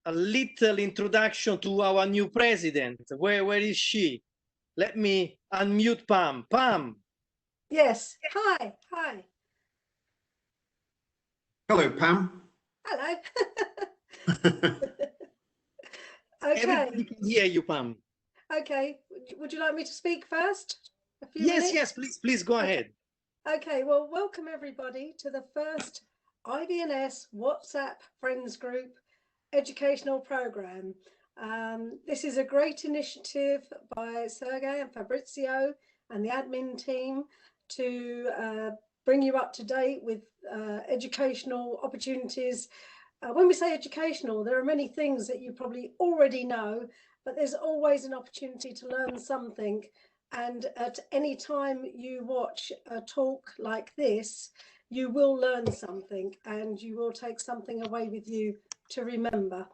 a little introduction to our new president. Where is she? Let me unmute Pam. Pam. Yes. Hi. Hi. Hello, Pam. Hello. Everybody can hear you, Pam. Okay. Would you like me to speak first? Yes, please go ahead. Okay, well, welcome everybody to the first IBNS WhatsApp Friends Group educational program. This is a great initiative by Sergey and Fabrizio and the admin team to bring you up to date with educational opportunities. When we say educational, there are many things that you probably already know, but there's always an opportunity to learn something. And at any time you watch a talk like this, you will learn something and you will take something away with you to remember.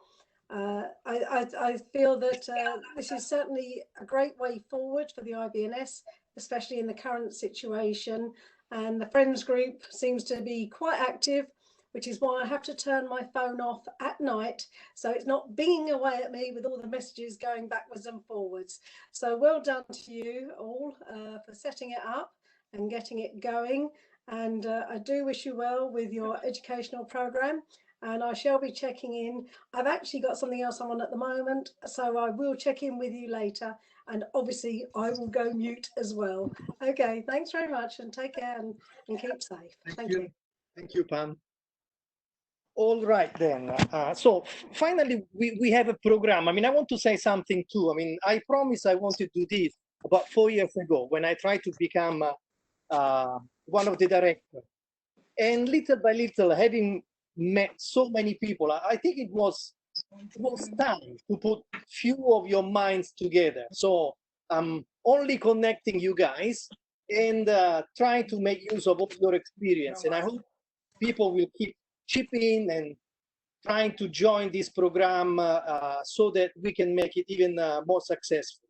I feel that this is certainly a great way forward for the IBNS, especially in the current situation. And the Friends Group seems to be quite active, which is why I have to turn my phone off at night, so it's not binging away at me with all the messages going backwards and forwards. So well done to you all for setting it up and getting it going. And I do wish you well with your educational program, and I shall be checking in. I've actually got something else I'm on at the moment, so I will check in with you later. And obviously I will go mute as well. Okay, thanks very much and take care and keep safe. Thank you. Thank you, Pam. All right then. So finally, we have a program. I mean, I want to say something too. I mean, I promise I wanted to do this about 4 years ago when I tried to become one of the directors. And little by little, having met so many people, I think it was time to put few of your minds together. So I'm only connecting you guys and trying to make use of all your experience. And I hope people will keep chipping and trying to join this program so that we can make it even more successful.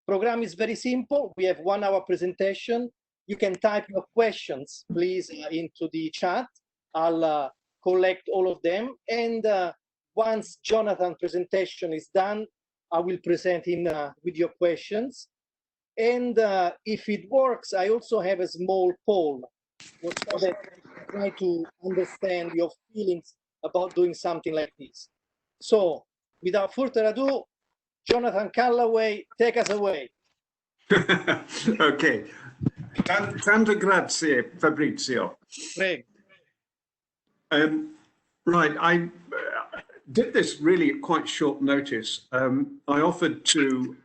Program is very simple. We have 1 hour presentation. You can type your questions, please, into the chat. I'll collect all of them. And once Jonathan's presentation is done, I will present him with your questions. And if it works, I also have a small poll so that try to understand your feelings about doing something like this. So, without further ado, Jonathan Callaway, take us away. Okay. Tante grazie, Fabrizio. Greg. Right, I did this really at quite short notice. I offered to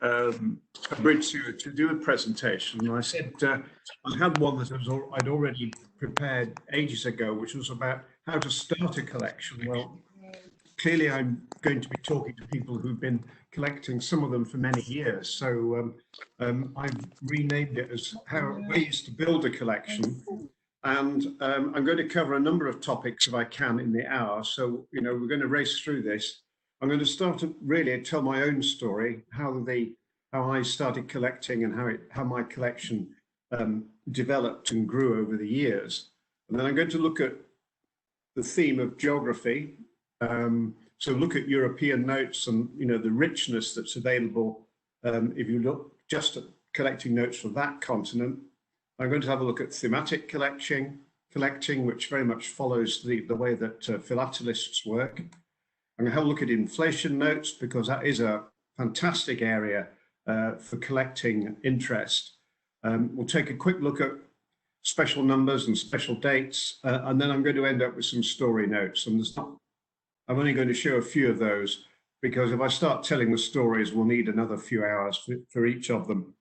Fabrizio to do a presentation, and I said I had one that I'd already prepared ages ago, which was about how to start a collection. Well, clearly I'm going to be talking to people who've been collecting, some of them for many years. So I've renamed it as ways to build a collection. And I'm going to cover a number of topics if I can in the hour. So, you know, we're going to race through this. I'm going to start to really tell my own story, how I started collecting and how my collection developed and grew over the years. And then I'm going to look at the theme of geography. So look at European notes and, you know, the richness that's available if you look just at collecting notes from that continent. I'm going to have a look at thematic collecting, which very much follows the way that philatelists work. I'm going to have a look at inflation notes, because that is a fantastic area for collecting interest. We'll take a quick look at special numbers and special dates, and then I'm going to end up with some story notes. And I'm only going to show a few of those, because if I start telling the stories, we'll need another few hours for each of them.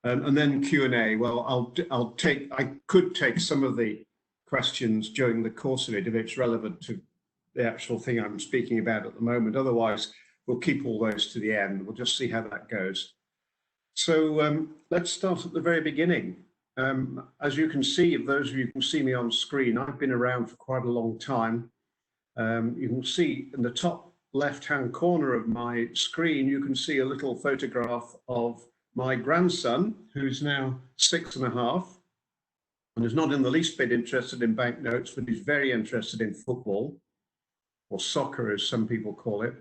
And then Q&A. Well, I could take some of the questions during the course of it if it's relevant to the actual thing I'm speaking about at the moment. Otherwise, we'll keep all those to the end. We'll just see how that goes. So let's start at the very beginning. As you can see, if those of you can see me on screen, I've been around for quite a long time. You can see in the top left-hand corner of my screen, you can see a little photograph of my grandson, who's now 6.5, and is not in the least bit interested in banknotes, but he's very interested in football, or soccer as some people call it.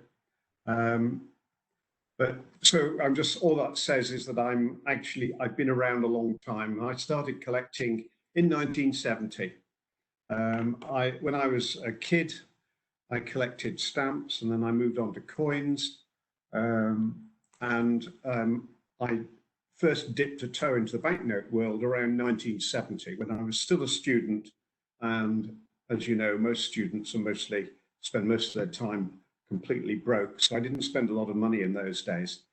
But so I'm just, all that says is that I've been around a long time. I started collecting in 1970. When I was a kid, I collected stamps, and then I moved on to coins. I first dipped a toe into the banknote world around 1970 when I was still a student. And as you know, most students spend most of their time completely broke. So I didn't spend a lot of money in those days.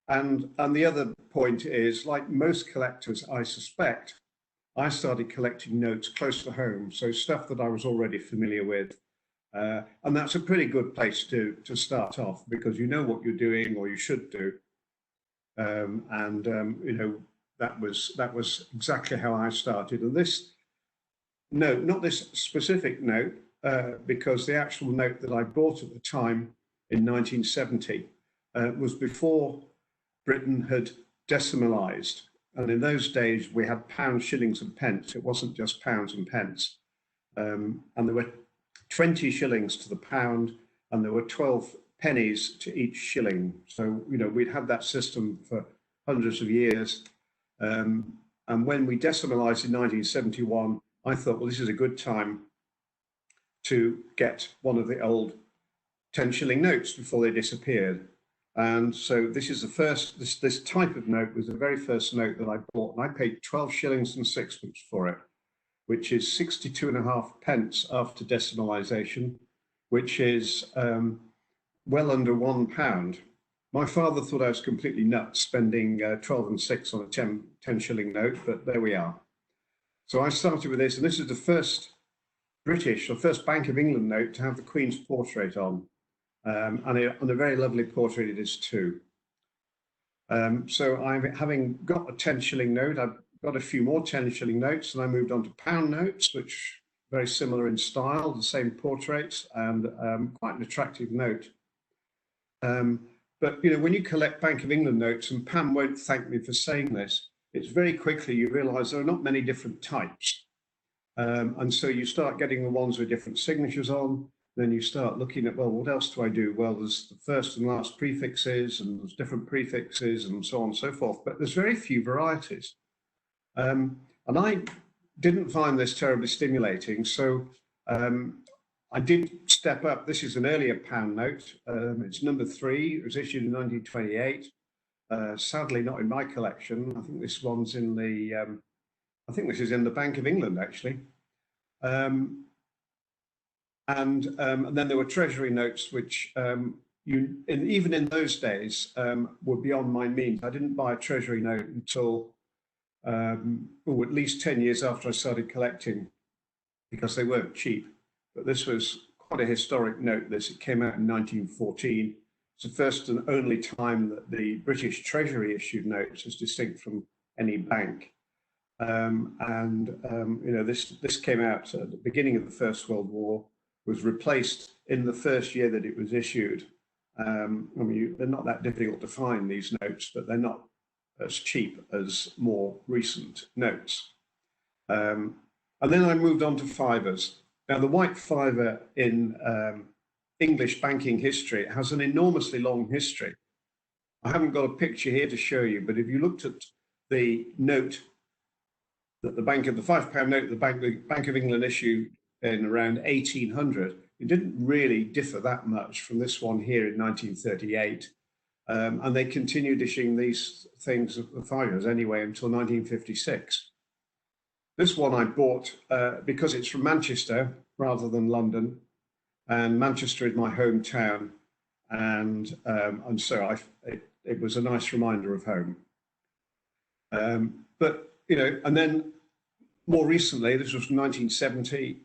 And the other point is, like most collectors, I suspect, I started collecting notes close to home. So stuff that I was already familiar with. And that's a pretty good place to start off, because you know what you're doing, or you should do. You know, that was exactly how I started. And this note, not this specific note, because the actual note that I bought at the time in 1970 was before Britain had decimalised. And in those days, we had pounds, shillings and pence. It wasn't just pounds and pence. And there were 20 shillings to the pound, and there were 12 pennies to each shilling. So, you know, we'd had that system for hundreds of years. And when we decimalised in 1971, I thought, well, this is a good time to get one of the old 10 shilling notes before they disappeared. And so this is the first, this type of note was the very first note that I bought, and I paid 12 shillings and sixpence for it, which is 62.5 pence after decimalisation, which is well under £1. My father thought I was completely nuts spending 12 and 6 on a 10 shilling note, but there we are. So I started with this, and this is the first British or first Bank of England note to have the Queen's portrait on. And a very lovely portrait it is too. So having got a 10 shilling note, I've got a few more 10 shilling notes, and I moved on to pound notes, which are very similar in style, the same portraits, and quite an attractive note. But you know, when you collect Bank of England notes, and Pam won't thank me for saying this, it's very quickly you realise there are not many different types. And so you start getting the ones with different signatures on. Then you start looking at, well, what else do I do? Well, there's the first and last prefixes, and there's different prefixes, and so on and so forth. But there's very few varieties. And I didn't find this terribly stimulating. So I did step up. This is an earlier pound note. It's number 3. It was issued in 1928. Sadly, not in my collection. I think this one's in the, I think this is in the Bank of England, actually. And then there were Treasury notes, which even in those days were beyond my means. I didn't buy a Treasury note until at least 10 years after I started collecting, because they weren't cheap. But this was quite a historic note. It came out in 1914. It's the first and only time that the British Treasury issued notes as distinct from any bank. You know, this came out at the beginning of the First World War, was replaced in the first year that it was issued. I mean, they're not that difficult to find, these notes, but they're not as cheap as more recent notes. And then I moved on to fivers. Now, the white fiver in English banking history has an enormously long history. I haven't got a picture here to show you, but if you looked at the note that the £5 note the Bank of England issued in around 1800, it didn't really differ that much from this one here in 1938. And they continued issuing these things, the fivers anyway, until 1956. This one I bought because it's from Manchester rather than London, and Manchester is my hometown, and so it was a nice reminder of home. But you know, and then more recently, this was from 1970,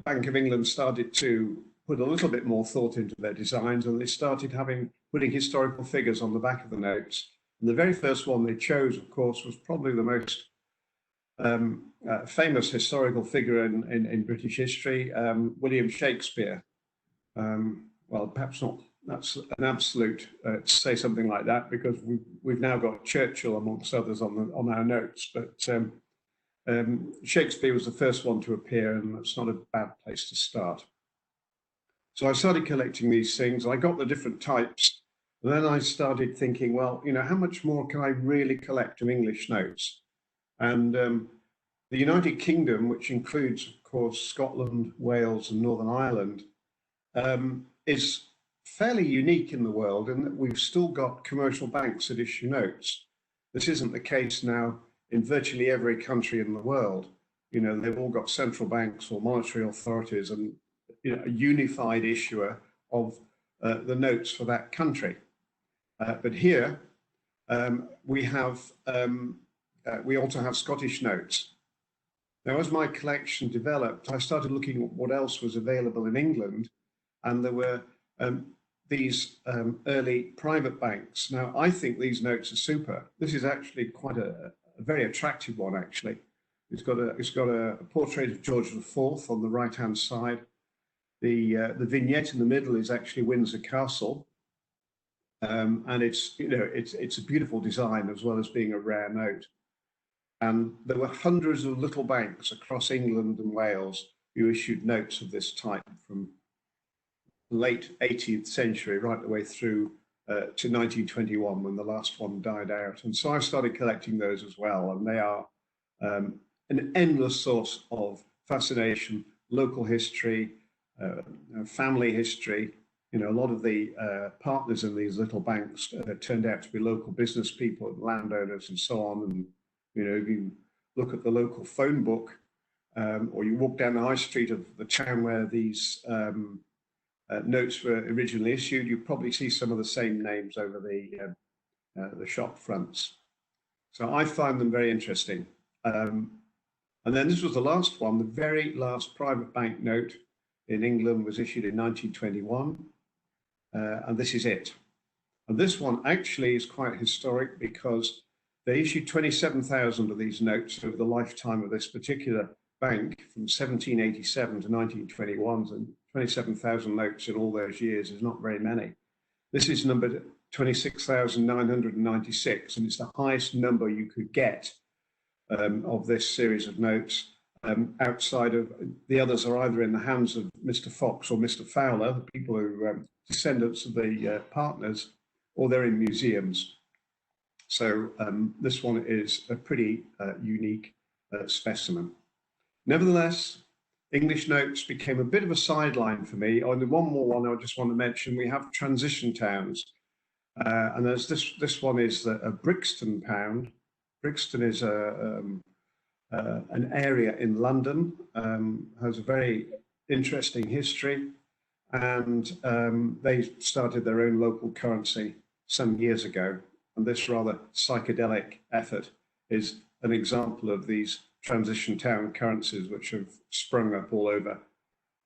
Bank of England started to put a little bit more thought into their designs, and they started putting historical figures on the back of the notes. And the very first one they chose, of course, was probably the most famous historical figure in British history, William Shakespeare. Well, perhaps not. That's an absolute to say something like that, because we've now got Churchill amongst others on our notes. But Shakespeare was the first one to appear, and that's not a bad place to start. So I started collecting these things. I got the different types. And then I started thinking, well, you know, how much more can I really collect of English notes? And the United Kingdom, which includes, of course, Scotland, Wales, and Northern Ireland, is fairly unique in the world in that we've still got commercial banks that issue notes. This isn't the case now in virtually every country in the world. You know, they've all got central banks or monetary authorities and, you know, a unified issuer of the notes for that country. But here we also have Scottish notes. Now, as my collection developed, I started looking at what else was available in England, and there were these early private banks. Now, I think these notes are super. This is actually quite a very attractive one, actually. It's got a portrait of George IV on the right-hand side. The vignette in the middle is actually Windsor Castle. And it's a beautiful design as well as being a rare note. And there were hundreds of little banks across England and Wales who issued notes of this type from late 18th century right the way through to 1921 when the last one died out. And so I started collecting those as well. And they are an endless source of fascination, local history, family history. You know, a lot of the partners in these little banks turned out to be local business people and landowners and so on. And, you know, if you look at the local phone book or you walk down the high street of the town where these notes were originally issued, you probably see some of the same names over the shop fronts. So I find them very interesting. And then this was the last one, the very last private bank note in England was issued in 1921. And this is it. And this one actually is quite historic because they issued 27,000 of these notes over the lifetime of this particular bank from 1787 to 1921. And 27,000 notes in all those years is not very many. This is numbered 26,996, and it's the highest number you could get of this series of notes. Outside of the others are either in the hands of Mr. Fox or Mr. Fowler, the people who descendants of the partners, or they're in museums. So this one is a pretty unique specimen. Nevertheless, English notes became a bit of a sideline for me. Oh, and one more one I just want to mention, we have transition towns. And there's this one is a Brixton Pound. Brixton is an area in London, has a very interesting history, and they started their own local currency some years ago. And this rather psychedelic effort is an example of these transition town currencies which have sprung up all over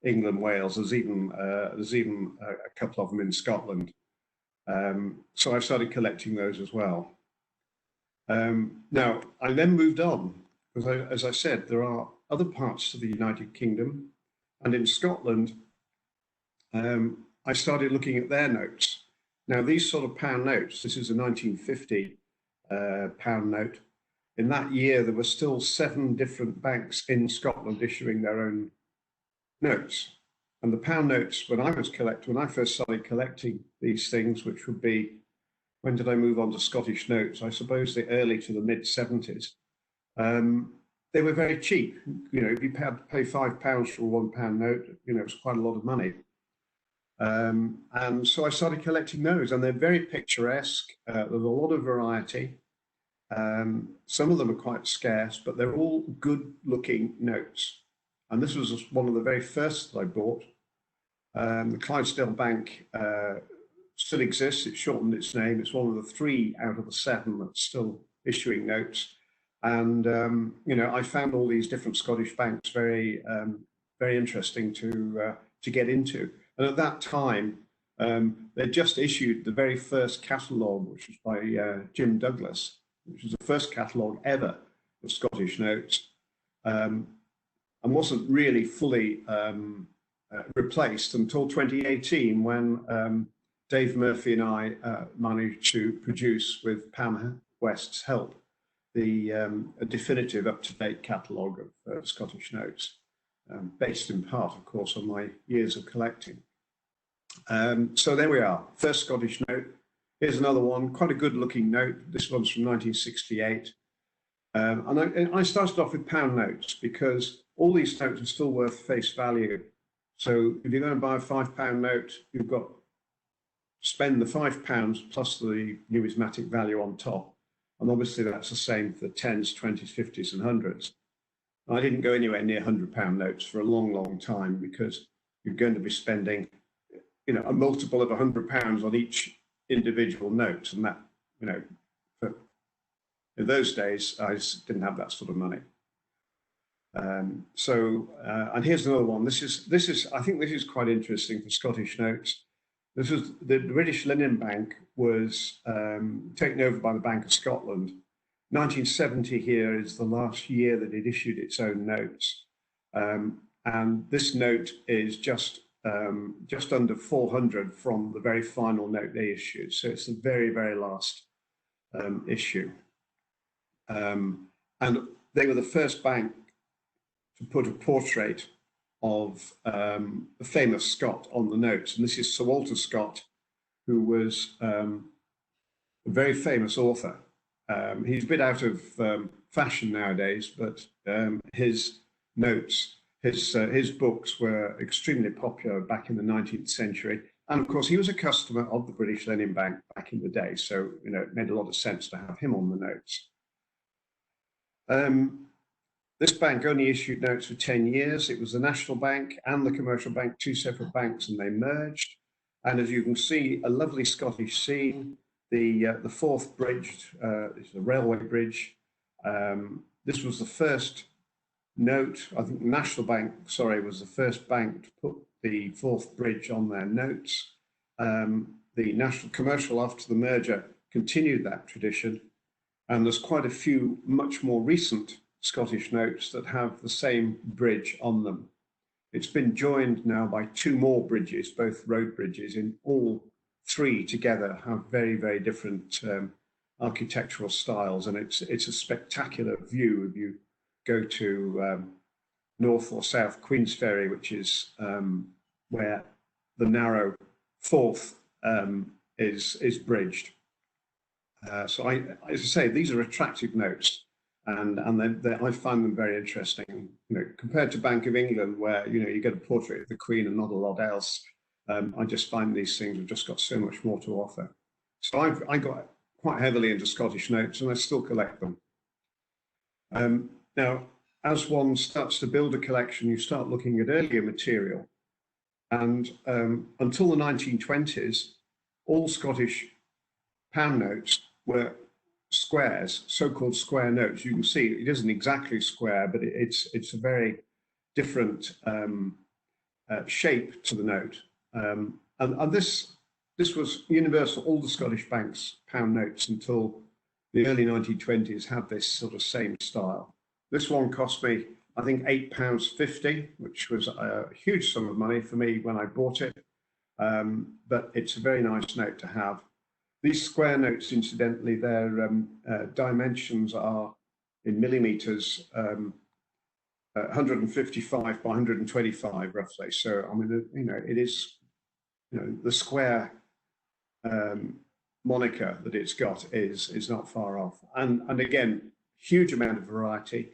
England, Wales. There's even a couple of them in Scotland. So I've started collecting those as well. Now, I then moved on, because as I said, there are other parts of the United Kingdom, and in Scotland, I started looking at their notes. Now, these sort of pound notes, this is a 1950 pound note. In that year, there were still 7 different banks in Scotland issuing their own notes. And the pound notes, when I first started collecting these things, which would be, when did I move on to Scottish notes? I suppose the early to the mid 70s. They were very cheap. You know, if you had to pay £5 for a £1 note, you know, it was quite a lot of money. And so I started collecting those, and they're very picturesque. There's a lot of variety. Some of them are quite scarce, but they're all good looking notes. And this was one of the very first that I bought. The Clydesdale Bank still exists. It shortened its name. It's one of the 3 out of the 7 that's still issuing notes. And, you know, I found all these different Scottish banks very, very interesting to get into. And at that time, they just issued the very first catalogue, which was by Jim Douglas, which was the first catalogue ever of Scottish notes, and wasn't really fully replaced until 2018, when Dave Murphy and I managed to produce, with Pam West's help, a definitive up-to-date catalogue of Scottish notes, based in part, of course, on my years of collecting. So there we are, first Scottish note. Here's another one, quite a good looking note. This one's from 1968. And I started off with pound notes because all these notes are still worth face value. So if you're going to buy a £5 note, you've got to spend the £5 plus the numismatic value on top. And obviously that's the same for the 10s, 20s, 50s and 100s. I didn't go anywhere near £100 notes for a long, long time because you're going to be spending, you know, a multiple of £100 on each individual note. And that, you know, in those days, I just didn't have that sort of money. And here's another one. This is I think this is quite interesting for Scottish notes. This was the British Linen Bank was taken over by the Bank of Scotland. 1970 here is the last year that it issued its own notes, and this note is just under 400 from the very final note they issued. So it's the very, very last issue. And they were the first bank to put a portrait of a famous Scot on the notes. And this is Sir Walter Scott, who was a very famous author. He's a bit out of fashion nowadays, but his notes, his books were extremely popular back in the 19th century. And of course, he was a customer of the British Linen Bank back in the day. So, you know, it made a lot of sense to have him on the notes. This bank only issued notes for 10 years. It was the National Bank and the Commercial Bank, two separate banks, and they merged. And as you can see, a lovely Scottish scene. The Forth Bridge is the railway bridge. This was the first note. I think the National Bank, sorry, was the first bank to put the Forth Bridge on their notes. The National Commercial, after the merger, continued that tradition. And there's quite a few much more recent Scottish notes that have the same bridge on them. It's been joined now by two more bridges, both road bridges, in all three together have very, very different architectural styles. And it's a spectacular view if you go to North or South Queensferry, which is where the narrow Forth is bridged. So as I say, these are attractive notes, and I find them very interesting. You know, compared to Bank of England, where you get a portrait of the Queen and not a lot else. I just find these things have just got so much more to offer. So I got quite heavily into Scottish notes, and I still collect them. Now, as one starts to build a collection, you start looking at earlier material, and until the 1920s, all Scottish pound notes were squares, so-called square notes. You can see it isn't exactly square, but it's a very different shape to the note. And this was universal. All the Scottish banks' pound notes until the early 1920s had this sort of same style. This one cost me, I think, £8.50, which was a huge sum of money for me when I bought it. But it's a very nice note to have. These square notes, incidentally, their dimensions are in millimeters, 155 by 125 roughly. So, I mean, it is, the square moniker that it's got is not far off. And again, huge amount of variety.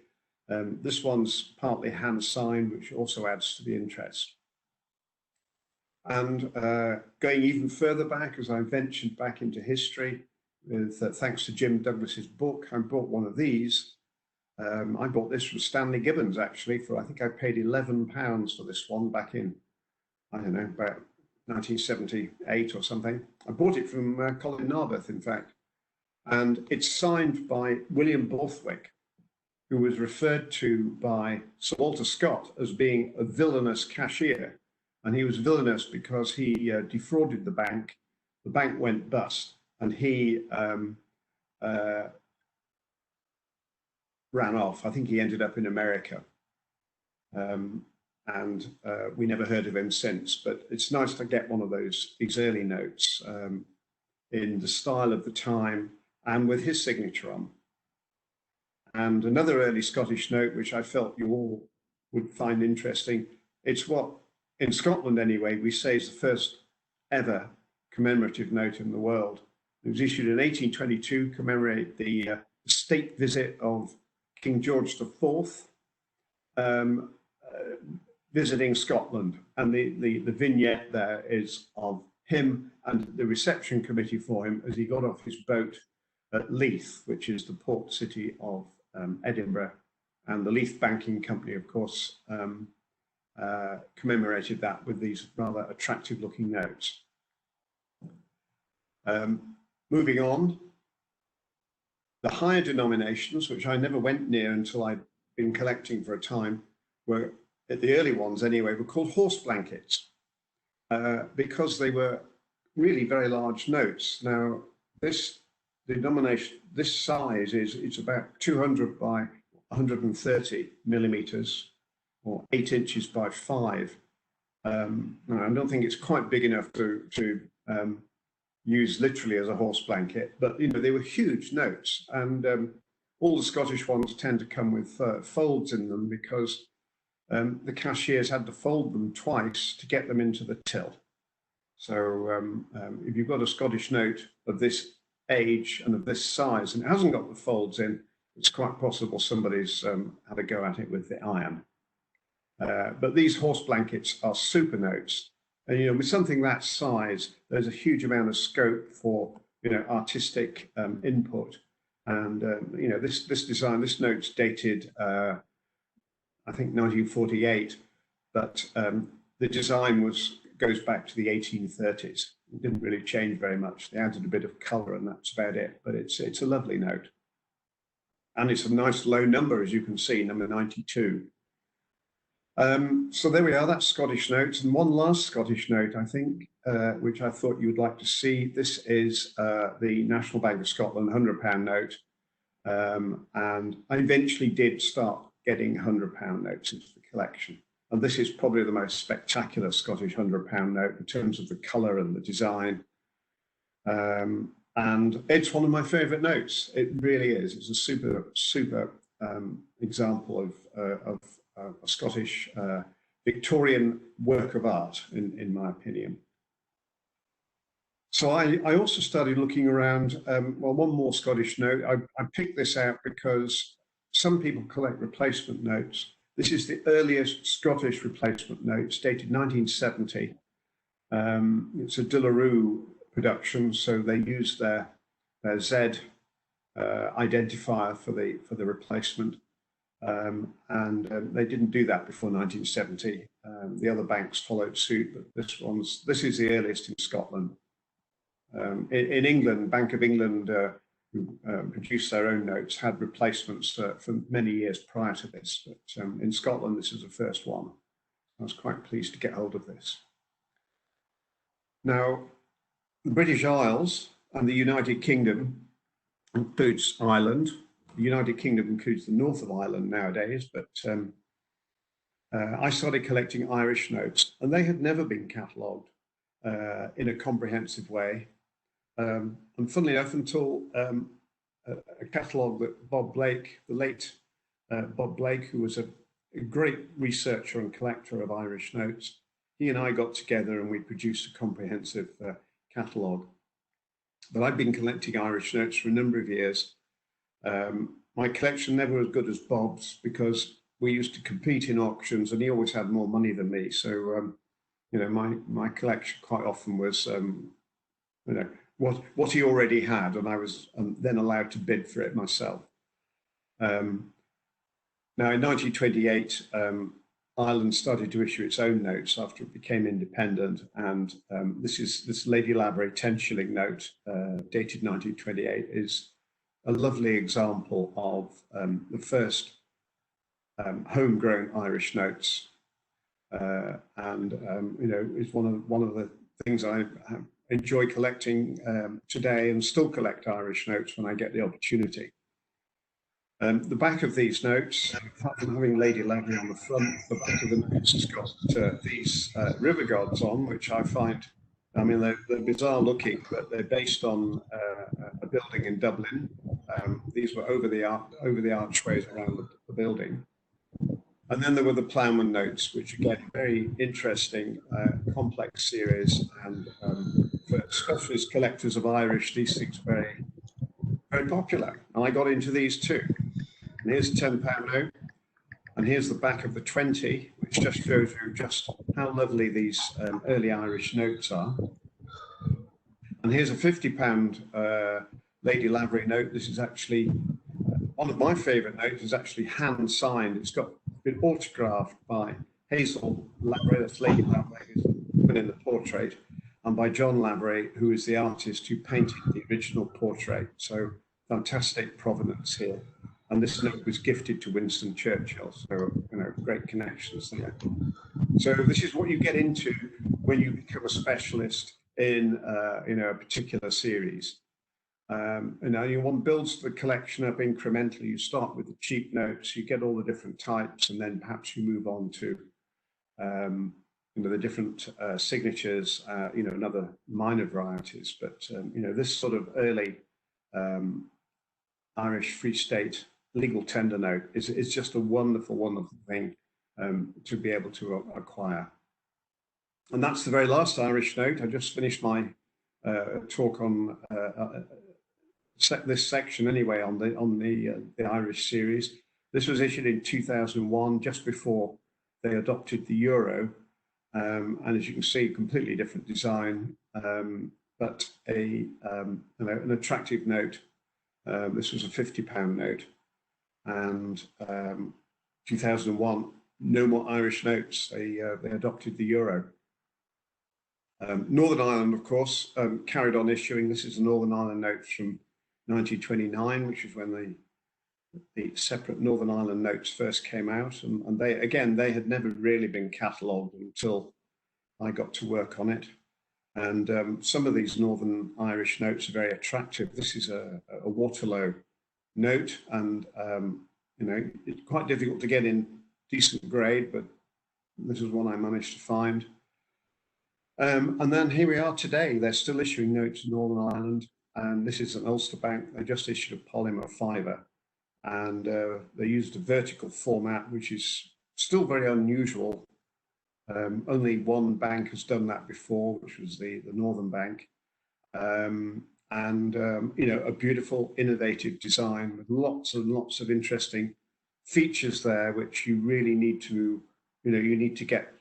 This one's partly hand signed, which also adds to the interest. And going even further back, as I ventured back into history, with thanks to Jim Douglas's book, I bought one of these. I bought this from Stanley Gibbons, actually, I think I paid £11 for this one back in, I don't know, about 1978 or something. I bought it from Colin Narberth, in fact. And it's signed by William Borthwick, who was referred to by Sir Walter Scott as being a villainous cashier. And he was villainous because he defrauded the bank. The bank went bust, and he ran off. I think he ended up in America. And we never heard of him since. But it's nice to get one of these early notes in the style of the time and with his signature on. And another early Scottish note, which I felt you all would find interesting, it's what, in Scotland anyway, we say is the first ever commemorative note in the world. It was issued in 1822 to commemorate the state visit of King George IV, visiting Scotland. And the vignette there is of him and the reception committee for him as he got off his boat at Leith, which is the port city of Edinburgh. And the Leith Banking Company, of course, commemorated that with these rather attractive looking notes. Moving on, the higher denominations, which I never went near until I'd been collecting for a time, were, at the early ones anyway, were called horse blankets because they were really very large notes. Now, this denomination, this size it's about 200 by 130 millimeters, or 8 inches by 5. I don't think it's quite big enough to use literally as a horse blanket, but you know, they were huge notes, and all the Scottish ones tend to come with folds in them because the cashiers had to fold them twice to get them into the till. So if you've got a Scottish note of this age and of this size and it hasn't got the folds in, it's quite possible somebody's had a go at it with the iron. But these horse blankets are super notes. And, you know, with something that size, there's a huge amount of scope for, you know, artistic input. And, you know, this design, this note's dated, I think 1948, but the design goes back to the 1830s. It didn't really change very much. They added a bit of color and that's about it, but it's a lovely note. And it's a nice low number, as you can see, number 92. So there we are, that's Scottish notes. And one last Scottish note, I think, which I thought you would like to see. This is the National Bank of Scotland £100 note. And I eventually did start getting £100 notes into the collection. And this is probably the most spectacular Scottish £100 note in terms of the colour and the design. And it's one of my favourite notes. It really is. It's a super example of a Scottish Victorian work of art, in my opinion. So I also started looking around, well, one more Scottish note. I picked this out because some people collect replacement notes. This is the earliest Scottish replacement note, dated 1970. It's a De La Rue production, so they use their Z identifier for the replacement. They didn't do that before 1970. The other banks followed suit, but this is the earliest in Scotland. In England, Bank of England, who produced their own notes, had replacements for many years prior to this, but in Scotland, this is the first one. I was quite pleased to get hold of this. Now, the British Isles and the United Kingdom includes Ireland. The United Kingdom includes the north of Ireland nowadays, but I started collecting Irish notes, and they had never been catalogued in a comprehensive way. And funnily enough, until a catalogue that Bob Blake, the late Bob Blake, who was a great researcher and collector of Irish notes, he and I got together and we produced a comprehensive catalogue. But I've been collecting Irish notes for a number of years. My collection never was as good as Bob's because we used to compete in auctions and he always had more money than me. So, you know, my collection quite often was, you know, what he already had, and I was then allowed to bid for it myself. Now, in 1928, Ireland started to issue its own notes after it became independent, and this Lady Lavery 10-shilling note, dated 1928, is a lovely example of the first homegrown Irish notes, and you know, is one of the things I enjoy collecting today, and still collect Irish notes when I get the opportunity. The back of these notes, apart from having Lady Lavery on the front, the back of the notes has got these river gods on, which I find, I mean, they're bizarre looking, but they're based on a building in Dublin. These were over the archways around the building. And then there were the ploughman notes, which again, very interesting, complex series, and specialist collectors of Irish, these things are very, very popular. And I got into these too. And here's a £10 note. And here's the back of the 20, which just shows you just how lovely these early Irish notes are. And here's a £50 Lady Lavery note. This is actually one of my favourite notes. Is actually hand signed. It's been autographed by Hazel Lavery, that's Lady Lavery, who's been in the portrait, and by John Lavery, who is the artist who painted the original portrait. So fantastic provenance here. And this note was gifted to Winston Churchill, so great connections there. So this is what you get into when you become a specialist in a particular series. One builds the collection up incrementally. You start with the cheap notes, you get all the different types, and then perhaps you move on to the different signatures, and other minor varieties. But this sort of early Irish Free State legal tender note is just a wonderful, wonderful thing to be able to acquire. And that's the very last Irish note. I just finished my talk on this section anyway on the Irish series. This was issued in 2001, just before they adopted the euro, and as you can see, completely different design, but an attractive note. This was a £50 note. And 2001, no more Irish notes. They adopted the euro. Northern Ireland, of course, carried on issuing. This is a Northern Ireland note from 1929, which is when the separate Northern Ireland notes first came out. And they had never really been catalogued until I got to work on it. And some of these Northern Irish notes are very attractive. This is a Waterloo note, and it's quite difficult to get in decent grade, but this is one I managed to find. And then here we are today. They're still issuing notes in Northern Ireland, and this is an Ulster Bank. They just issued a polymer fibre, and they used a vertical format, which is still very unusual. Only one bank has done that before, which was the Northern Bank. A beautiful, innovative design with lots and lots of interesting features there, which you really need to, you need to get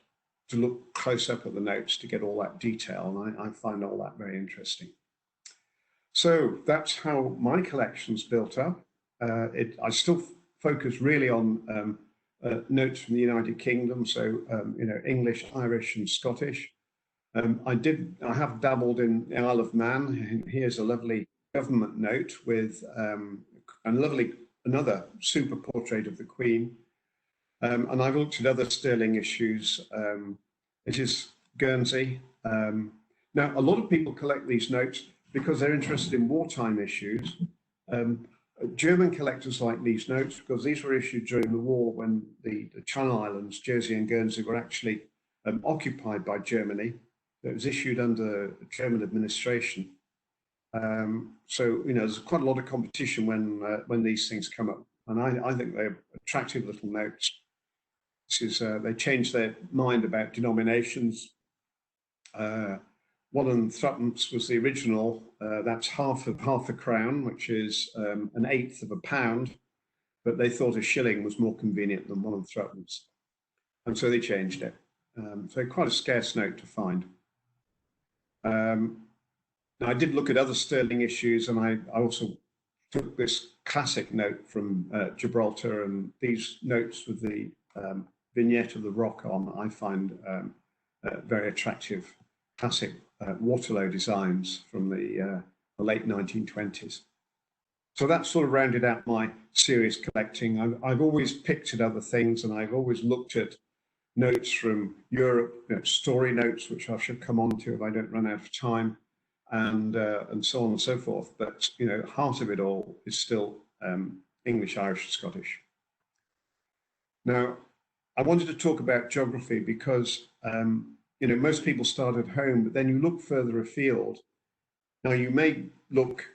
to look close up at the notes to get all that detail. And I find all that very interesting. So that's how my collection's built up. I still focus really on notes from the United Kingdom, so English, Irish, and Scottish. I have dabbled in Isle of Man. Here's a lovely government note with another super portrait of the Queen. And I've looked at other sterling issues. It is Guernsey. Now, a lot of people collect these notes because they're interested in wartime issues. German collectors like these notes because these were issued during the war when the Channel Islands, Jersey and Guernsey, were actually occupied by Germany. It was issued under German administration. So, there's quite a lot of competition when these things come up. And I think they're attractive little notes. This is, they changed their mind about denominations. 1 and 3 was the original. That's half a crown, which is an 1/8 of a pound. But they thought a shilling was more convenient than 1 and 3. And so they changed it. So quite a scarce note to find. Now I did look at other sterling issues, and I also took this classic note from Gibraltar, and these notes with the vignette of the rock on, I find very attractive classic Waterloo designs from the late 1920s. So that sort of rounded out my serious collecting. I've always picked at other things, and I've always looked at notes from Europe, story notes, which I should come on to if I don't run out of time, and so on and so forth. But heart of it all is still English, Irish, and Scottish. Now, I wanted to talk about geography because most people start at home, but then you look further afield. Now you may look,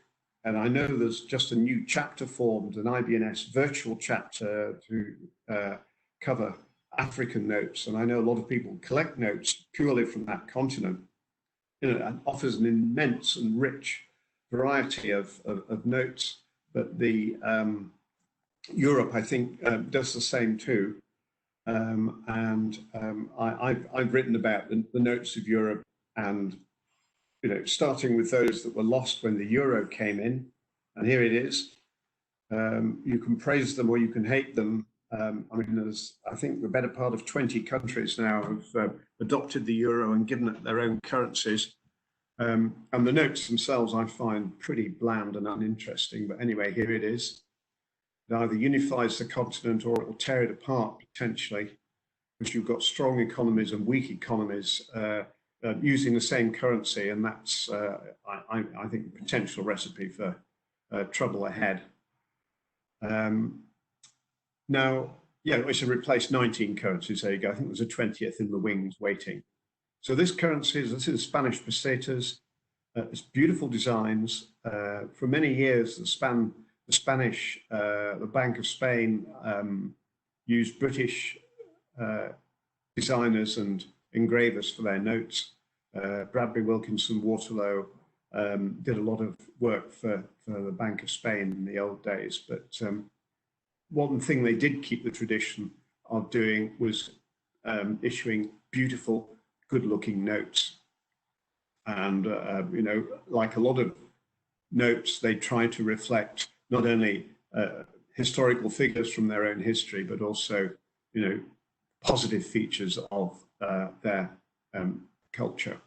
and I know there's just a new chapter formed, an IBNS virtual chapter to cover African notes, and I know a lot of people collect notes purely from that continent. and offers an immense and rich variety of notes. But the Europe, I think, does the same too. I've written about the notes of Europe, and starting with those that were lost when the euro came in, and here it is. You can praise them or you can hate them. I mean, there's, I think, the better part of 20 countries now have adopted the euro and given it their own currencies. And the notes themselves I find pretty bland and uninteresting. But anyway, here it is. It either unifies the continent or it will tear it apart potentially, because you've got strong economies and weak economies using the same currency, and that's, I think, a potential recipe for trouble ahead. Now, yeah, it should replace 19 currencies. There you go. I think there's a 20th in the wings waiting. So this currency this is Spanish pesetas. It's beautiful designs. For many years, the Spanish, the Bank of Spain used British designers and engravers for their notes. Bradbury Wilkinson Waterlow did a lot of work for the Bank of Spain in the old days, but one thing they did keep the tradition of doing was issuing beautiful, good-looking notes. And like a lot of notes, they try to reflect not only historical figures from their own history, but also positive features of their culture.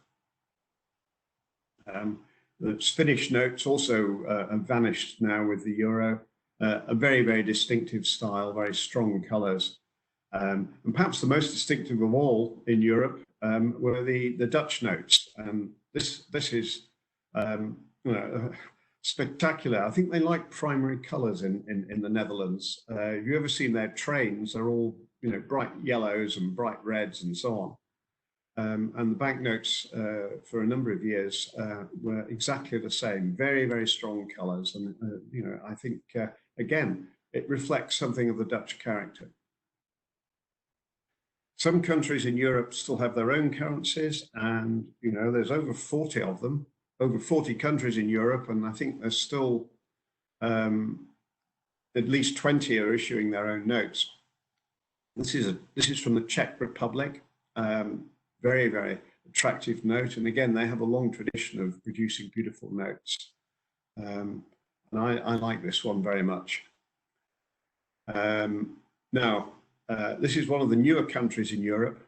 The Finnish notes also have vanished now with the euro. A very, very distinctive style, very strong colours. And perhaps the most distinctive of all in Europe were the Dutch notes. This is spectacular. I think they like primary colours in the Netherlands. Have you ever seen their trains? They're all bright yellows and bright reds and so on. And the banknotes for a number of years were exactly the same. Very, very strong colours, and I think again it reflects something of the Dutch character. Some countries in Europe still have their own currencies, and there's over 40 of them, over 40 countries in Europe, and I think there's still at least 20 are issuing their own notes. This is from the Czech Republic. Very, very attractive note, and again they have a long tradition of producing beautiful notes, and I like this one very much. Now, this is one of the newer countries in Europe.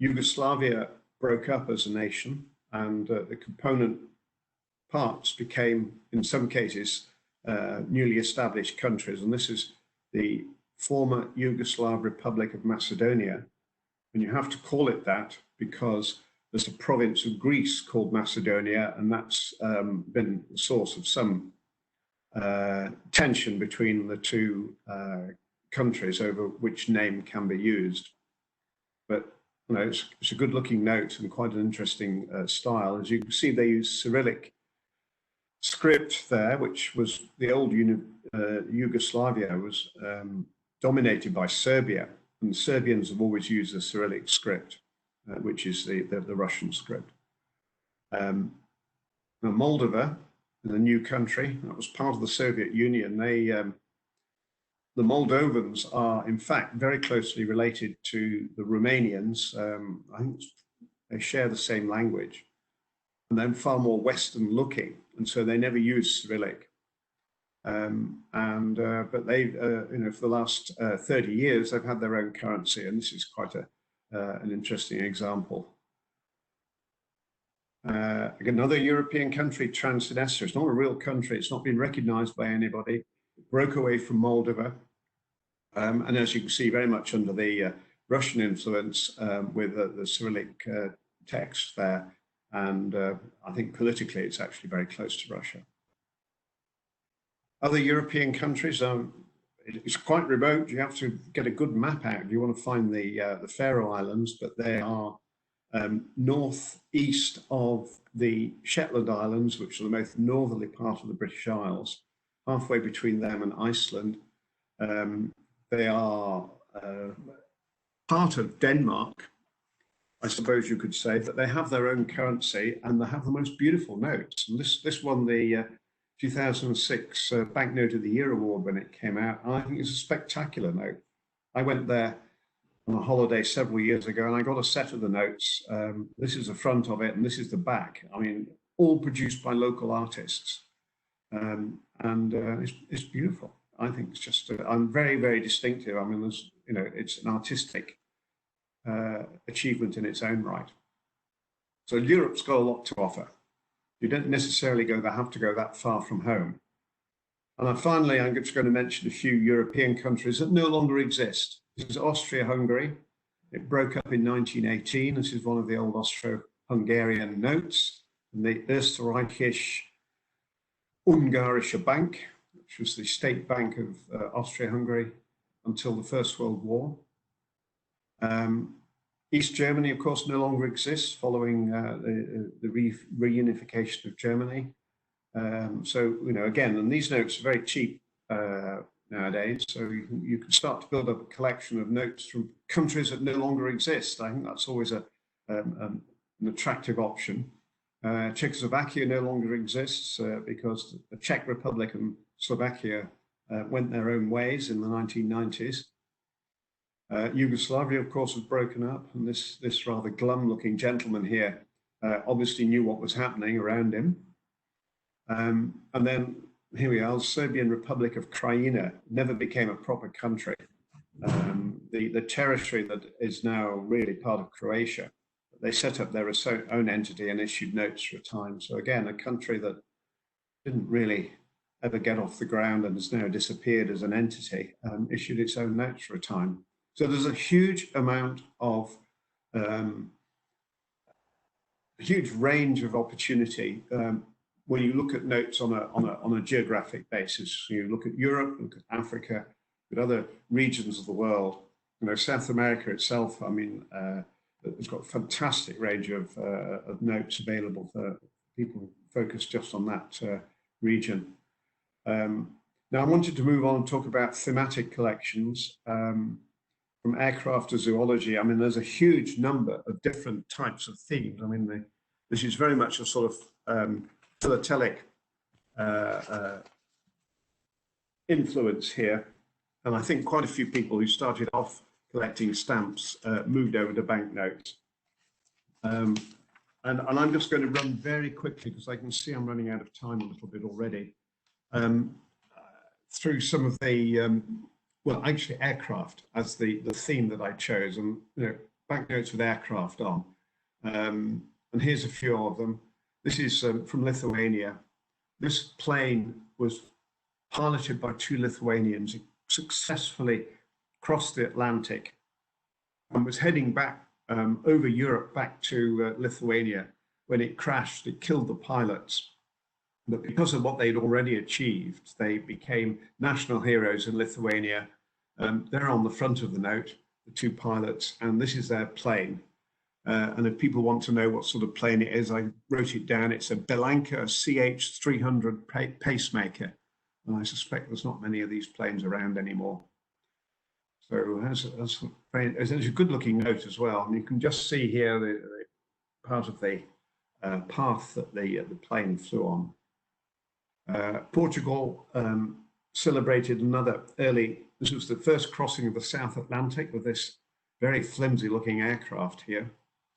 Yugoslavia broke up as a nation, and the component parts became, in some cases, newly established countries. And this is the former Yugoslav Republic of Macedonia. And you have to call it that because there's a province of Greece called Macedonia, and that's been the source of some tension between the two countries over which name can be used. But it's a good-looking note and quite an interesting style. As you can see, they use Cyrillic script there, which was the old Yugoslavia was dominated by Serbia, and the Serbians have always used the Cyrillic script, which is the Russian script. Now Moldova, the new country, that was part of the Soviet Union. The Moldovans are, in fact, very closely related to the Romanians. I think they share the same language, and then far more Western looking, and so they never use Cyrillic. But they, for the last 30 years, they've had their own currency, and this is quite an interesting example. Another European country, Transnistria. It's not a real country. It's not been recognized by anybody. It broke away from Moldova. And as you can see, very much under the Russian influence with the Cyrillic text there. And I think politically, it's actually very close to Russia. Other European countries, it's quite remote. You have to get a good map out if you want to find the Faroe Islands, but they are northeast of the Shetland Islands, which are the most northerly part of the British Isles, halfway between them and Iceland. They are part of Denmark, I suppose you could say, but they have their own currency and they have the most beautiful notes. And this won the 2006 Banknote of the Year award when it came out. And I think it's a spectacular note. I went there on a holiday several years ago and I got a set of the notes. This is the front of it and this is the back. I mean, all produced by local artists. It's beautiful. I think it's just, I'm very, very distinctive. I mean, there's, you know, it's an artistic achievement in its own right. So Europe's got a lot to offer. You don't necessarily have to go that far from home. And finally, I'm just going to mention a few European countries that no longer exist. This is Austria-Hungary. It broke up in 1918. This is one of the old Austro-Hungarian notes. And the Österreichische Bank, which was the state bank of Austria-Hungary until the First World War. East Germany, of course, no longer exists following the reunification of Germany. So, you know, again, and these notes are very cheap nowadays. So you can start to build up a collection of notes from countries that no longer exist. I think that's always an attractive option. Czechoslovakia no longer exists because the Czech Republic and Slovakia went their own ways in the 1990s. Yugoslavia, of course, was broken up, and this rather glum-looking gentleman here obviously knew what was happening around him. And then here we are, the Serbian Republic of Krajina never became a proper country. The territory that is now really part of Croatia, they set up their own entity and issued notes for a time. So again, a country that didn't really ever get off the ground and has now disappeared as an entity, issued its own notes for a time. So there's a huge amount of, a huge range of opportunity when you look at notes on a geographic basis. You look at Europe, look at Africa, at other regions of the world. You know, South America itself, I mean, it's got a fantastic range of notes available for people focused just on that region. Now I wanted to move on and talk about thematic collections. From aircraft to zoology, I mean, there's a huge number of different types of themes. I mean, this is very much a sort of philatelic influence here. And I think quite a few people who started off collecting stamps moved over to banknotes. And I'm just going to run very quickly because I can see I'm running out of time a little bit already. Through some of the well, actually aircraft as the theme that I chose, and you know, banknotes with aircraft on. And here's a few of them. This is from Lithuania. This plane was piloted by two Lithuanians. It successfully crossed the Atlantic and was heading back over Europe back to Lithuania. When it crashed, it killed the pilots. But because of what they'd already achieved, they became national heroes in Lithuania. They're on the front of the note, the two pilots, and this is their plane. And if people want to know what sort of plane it is, I wrote it down. It's a Belanka CH-300 pacemaker. And I suspect there's not many of these planes around anymore. So it's a good looking note as well. And you can just see here the part of the path that the plane flew on. Portugal celebrated another this was the first crossing of the South Atlantic with this very flimsy looking aircraft here,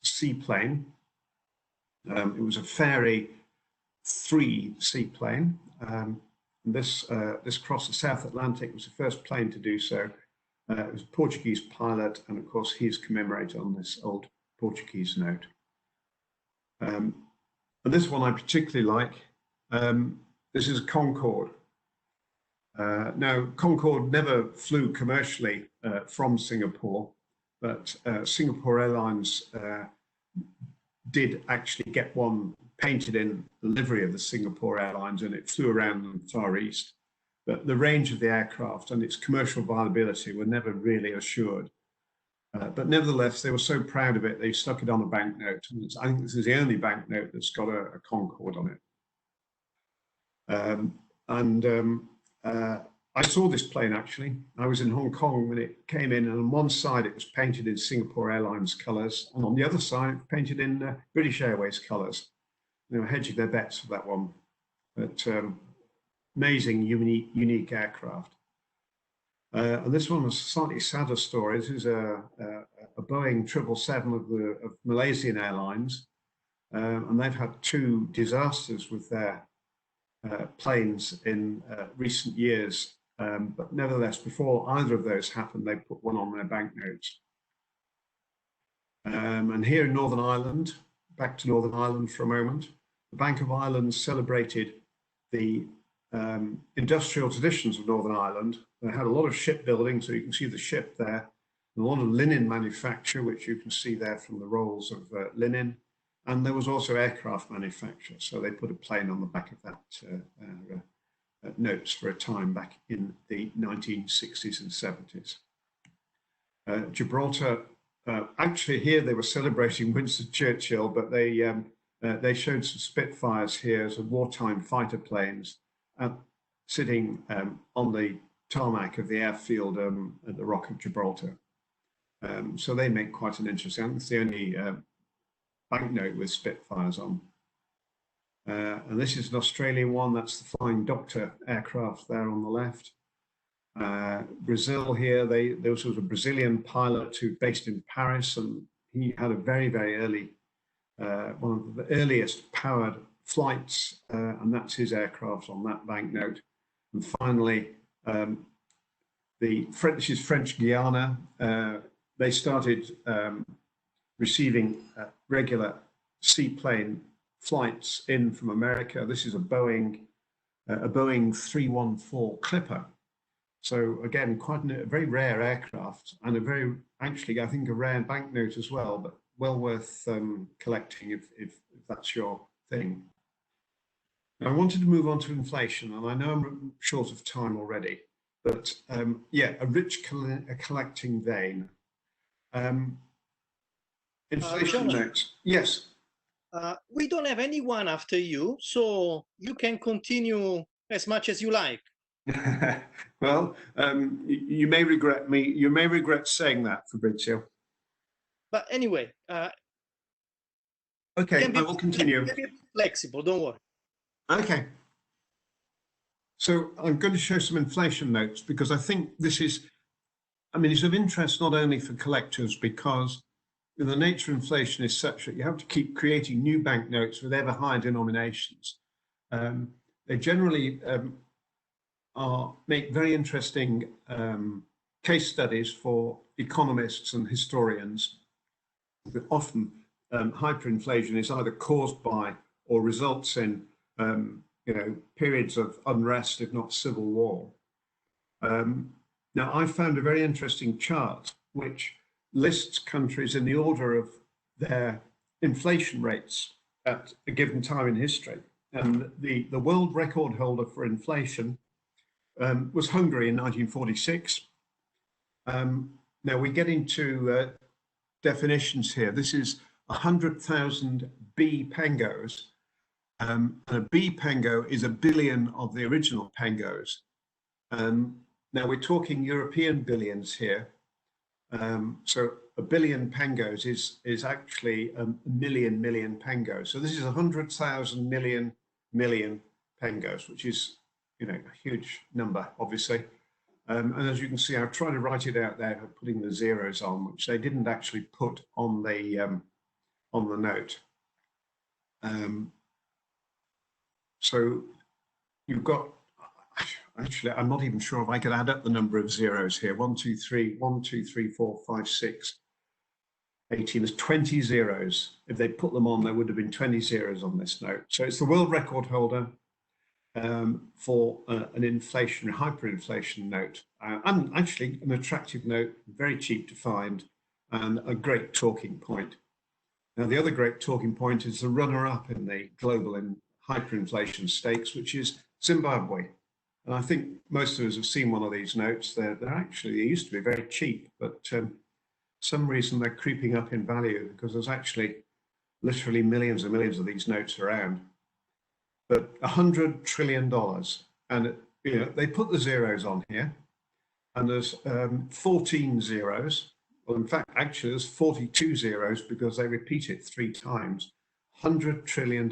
seaplane. It was a Fairey 3 seaplane. This crossed the South Atlantic. It was the first plane to do so. It was a Portuguese pilot, and of course he's commemorated on this old Portuguese note. And this one I particularly like. This is a Concorde. Now, Concorde never flew commercially from Singapore, but Singapore Airlines did actually get one painted in the livery of the Singapore Airlines, and it flew around the Far East. But the range of the aircraft and its commercial viability were never really assured. But nevertheless, they were so proud of it, they stuck it on a banknote. And I think this is the only banknote that's got a Concorde on it. I saw this plane actually. I was in Hong Kong when it came in, and on one side it was painted in Singapore Airlines colours, and on the other side it was painted in British Airways colours. They were hedging their bets for that one. But amazing, unique aircraft. And this one was a slightly sadder story. This is a Boeing 777 of Malaysian Airlines, and they've had 2 disasters with their planes in recent years. But nevertheless, before either of those happened, they put one on their banknotes. And here in Northern Ireland, back to Northern Ireland for a moment, the Bank of Ireland celebrated the industrial traditions of Northern Ireland. They had a lot of shipbuilding, so you can see the ship there, and a lot of linen manufacture, which you can see there from the rolls of linen. And there was also aircraft manufacture, so they put a plane on the back of that notes for a time back in the 1960s and 70s. Gibraltar, actually here they were celebrating Winston Churchill, but they showed some Spitfires here, some wartime fighter planes sitting on the tarmac of the airfield at the Rock of Gibraltar. So they make quite an interesting, I think it's the only banknote with Spitfires on. And this is an Australian one, that's the Flying Doctor aircraft there on the left. Brazil here, there was a Brazilian pilot who based in Paris, and he had a very, very early, one of the earliest powered flights, and that's his aircraft on that banknote. And finally, this is French Guiana. They started receiving regular seaplane flights in from America. This is a Boeing 314 Clipper. So again, quite a very rare aircraft, and a very, actually, I think a rare banknote as well, but well worth collecting if that's your thing. Now, I wanted to move on to inflation, and I know I'm short of time already, but yeah, a rich collecting vein. Inflation notes, yes. We don't have anyone after you, so you can continue as much as you like. Well, you may regret saying that, Fabrizio. But anyway, okay, I will continue. Be flexible, don't worry. Okay. So I'm going to show some inflation notes because I think this is, I mean, it's of interest not only for collectors, because the nature of inflation is such that you have to keep creating new banknotes with ever higher denominations. They generally make very interesting case studies for economists and historians. But often hyperinflation is either caused by or results in periods of unrest, if not civil war. Now, I found a very interesting chart which lists countries in the order of their inflation rates at a given time in history. And the world record holder for inflation was Hungary in 1946. Now we get into definitions here. This is 100,000 B pengos. And a B pengo is a billion of the original pengos. Now we're talking European billions here. So a billion pengos is actually a million pengos. So this is 100,000 million pengos, which is, a huge number, obviously. And as you can see, I've tried to write it out there, putting the zeros on, which they didn't actually put on the note. So you've got, actually, I'm not even sure if I could add up the number of zeros here. 1, 2, 3, 4, 5, 6, 18. There's 20 zeros. If they put them on, there would have been 20 zeros on this note. So it's the world record holder for an hyperinflation note. And actually an attractive note, very cheap to find, and a great talking point. Now, the other great talking point is the runner-up in the global hyperinflation stakes, which is Zimbabwe. And I think most of us have seen one of these notes. They used to be very cheap, but some reason they're creeping up in value because there's actually literally millions and millions of these notes around. But $100 trillion, and they put the zeros on here, and there's 14 zeros. Well, in fact, actually, there's 42 zeros because they repeat it 3 times. $100 trillion.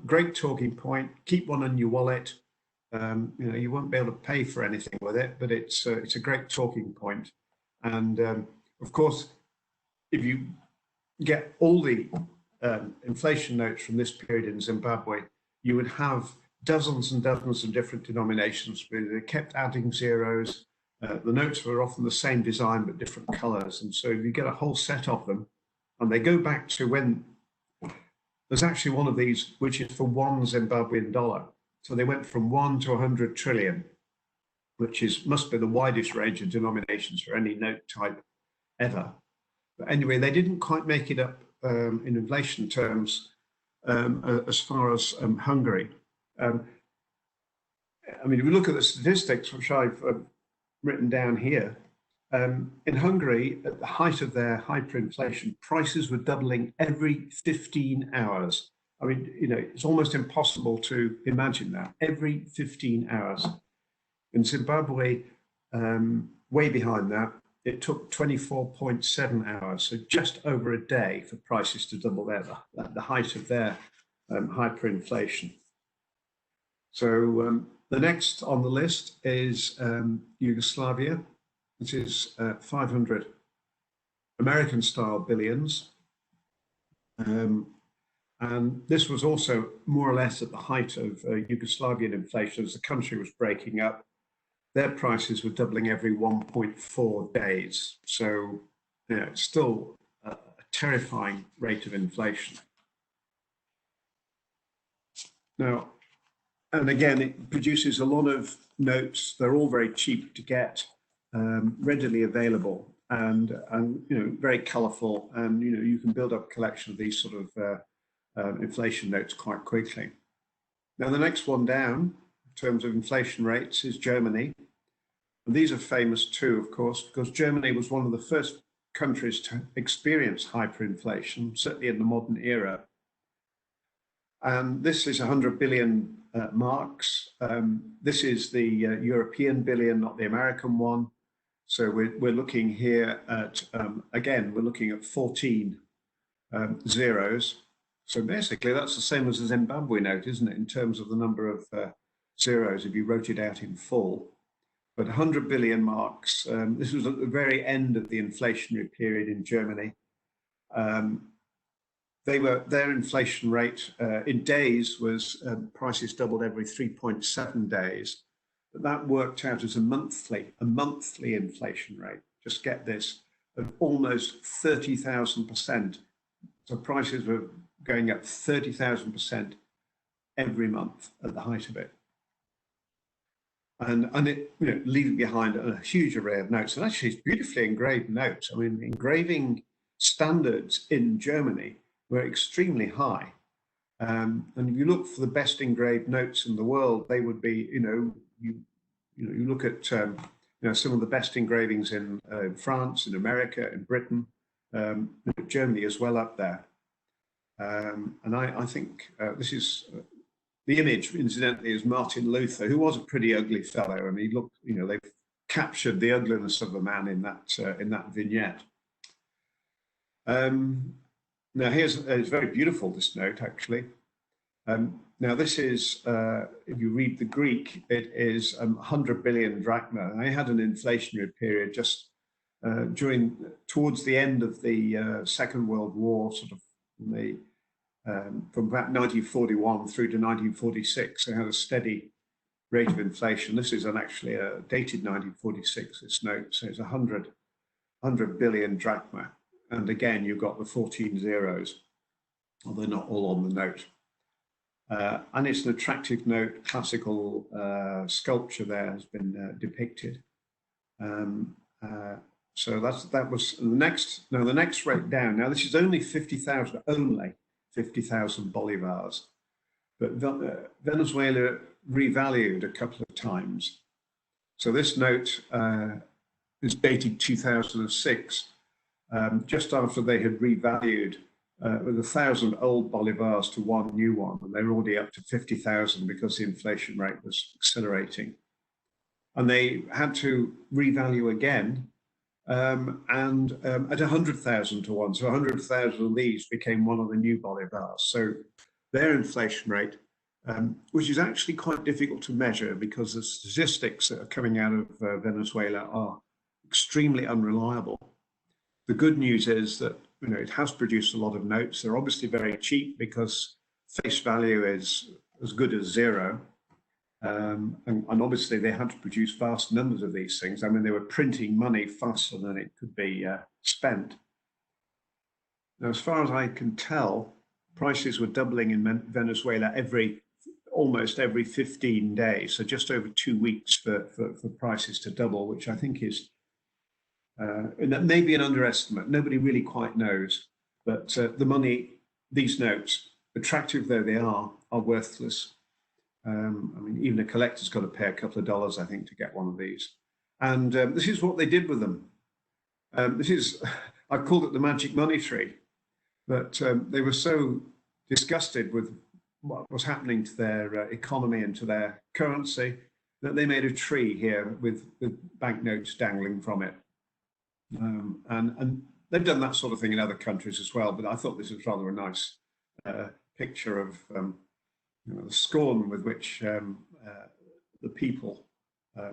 Great talking point. Keep one in your wallet. You won't be able to pay for anything with it, but it's a great talking point. And of course, if you get all the inflation notes from this period in Zimbabwe, you would have dozens and dozens of different denominations, but they kept adding zeros. The notes were often the same design but different colors. And so you get a whole set of them, and they go back to when there's actually one of these which is for one Zimbabwean dollar. So they went from 1 to 100 trillion, which must be the widest range of denominations for any note type ever. But anyway, they didn't quite make it up in inflation terms as far as Hungary. I mean, if you look at the statistics, which I've written down here, in Hungary, at the height of their hyperinflation, prices were doubling every 15 hours. I mean, it's almost impossible to imagine that. Every 15 hours. In Zimbabwe, way behind that, it took 24.7 hours, so just over a day for prices to double there, at the height of their hyperinflation. So the next on the list is Yugoslavia. This is 500 American-style billions. And this was also more or less at the height of Yugoslavian inflation as the country was breaking up. Their prices were doubling every 1.4 days. So it's still a terrifying rate of inflation. Now, and again, it produces a lot of notes. They're all very cheap to get, readily available, and very colourful. And you can build up a collection of these sort of inflation notes quite quickly. Now, the next one down in terms of inflation rates is Germany. And these are famous too, of course, because Germany was one of the first countries to experience hyperinflation, certainly in the modern era. And this is 100 billion marks. This is the European billion, not the American one. So we're looking here at, again, we're looking at 14 zeros. So basically, that's the same as a Zimbabwe note, isn't it, in terms of the number of zeros if you wrote it out in full. But 100 billion marks, this was at the very end of the inflationary period in Germany. Their inflation rate in days was prices doubled every 3.7 days. But that worked out as a monthly inflation rate. Just get this, of almost 30,000%. So prices were going up 30,000% every month at the height of it. And it leaving behind a huge array of notes. And actually, it's beautifully engraved notes. I mean, engraving standards in Germany were extremely high. And if you look for the best engraved notes in the world, they would be, you look at some of the best engravings in France, in America, in Britain, Germany as well up there. And I think this is the image, incidentally, is Martin Luther, who was a pretty ugly fellow. I mean, he looked, they've captured the ugliness of the man in that vignette. Now, it's very beautiful, this note, actually. Now, this is, if you read the Greek, it is 100 billion drachma. I had an inflationary period just towards the end of the Second World War, sort of from about 1941 through to 1946. I had a steady rate of inflation. This is actually dated 1946, this note, so it's 100 billion drachma. And again, you've got the 14 zeros, although not all on the note. And it's an attractive note. Classical sculpture there has been depicted. So that was the next. Now the next rate down. Now this is only 50,000 bolivars, but Venezuela revalued a couple of times. So this note is dated 2006. Just after they had revalued with 1,000 old bolivars to one new one, and they were already up to 50,000 because the inflation rate was accelerating. And they had to revalue again, and at 100,000 to one. So 100,000 of these became one of the new bolivars. So their inflation rate, which is actually quite difficult to measure because the statistics that are coming out of Venezuela are extremely unreliable. The good news is that it has produced a lot of notes. They're obviously very cheap because face value is as good as zero. And obviously they had to produce vast numbers of these things. I mean, they were printing money faster than it could be spent. Now, as far as I can tell, prices were doubling in Venezuela almost every 15 days. So just over 2 weeks for prices to double, which I think is and that may be an underestimate. Nobody really quite knows. But the money, these notes, attractive though they are worthless. I mean, even a collector's got to pay a couple of dollars, I think, to get one of these. And this is what they did with them. I called it the magic money tree, but they were so disgusted with what was happening to their economy and to their currency that they made a tree here with banknotes dangling from it. And they've done that sort of thing in other countries as well, but I thought this was rather a nice picture of the scorn with which the people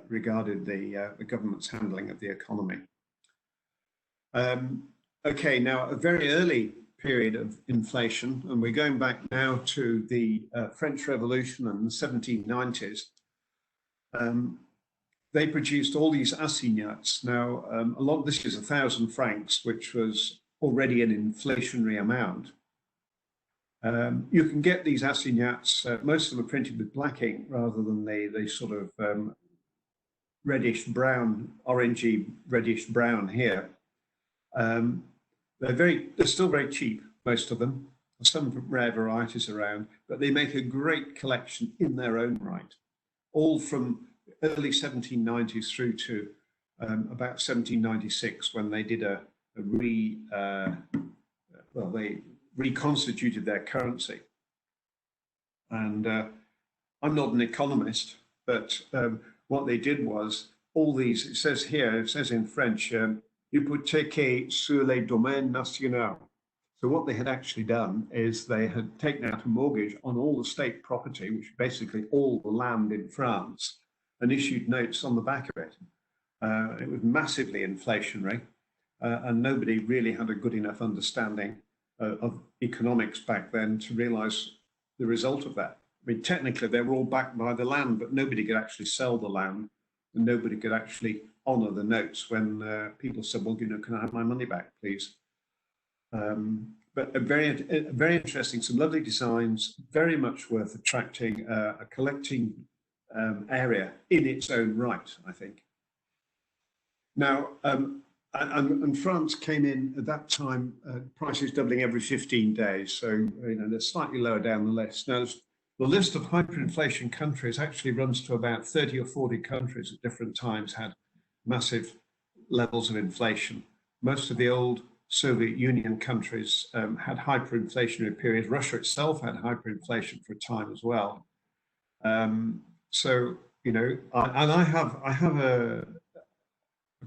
regarded the government's handling of the economy. Okay, now a very early period of inflation, and we're going back now to the French Revolution and the 1790s. They produced all these assignats. Now, a lot of this is 1,000 francs, which was already an inflationary amount. You can get these assignats, most of them are printed with black ink rather than the sort of reddish brown, orangey reddish brown here. They're still very cheap, most of them. Some rare varieties around, but they make a great collection in their own right, all from early 1790s through to about 1796, when they did they reconstituted their currency. And I'm not an economist, but what they did was all these, it says in French, hypothèques sur les domaines nationaux. So what they had actually done is they had taken out a mortgage on all the state property, which is basically all the land in France, and issued notes on the back of it. It was massively inflationary, and nobody really had a good enough understanding of economics back then to realize the result of that. I mean, technically, they were all backed by the land, but nobody could actually sell the land, and nobody could actually honor the notes when people said, well, can I have my money back, please? But very interesting, some lovely designs, very much worth attracting a collecting area in its own right, I think. Now, and France came in at that time, prices doubling every 15 days. So, they're slightly lower down the list. Now, the list of hyperinflation countries actually runs to about 30 or 40 countries at different times had massive levels of inflation. Most of the old Soviet Union countries had hyperinflationary periods. Russia itself had hyperinflation for a time as well. So, and I have a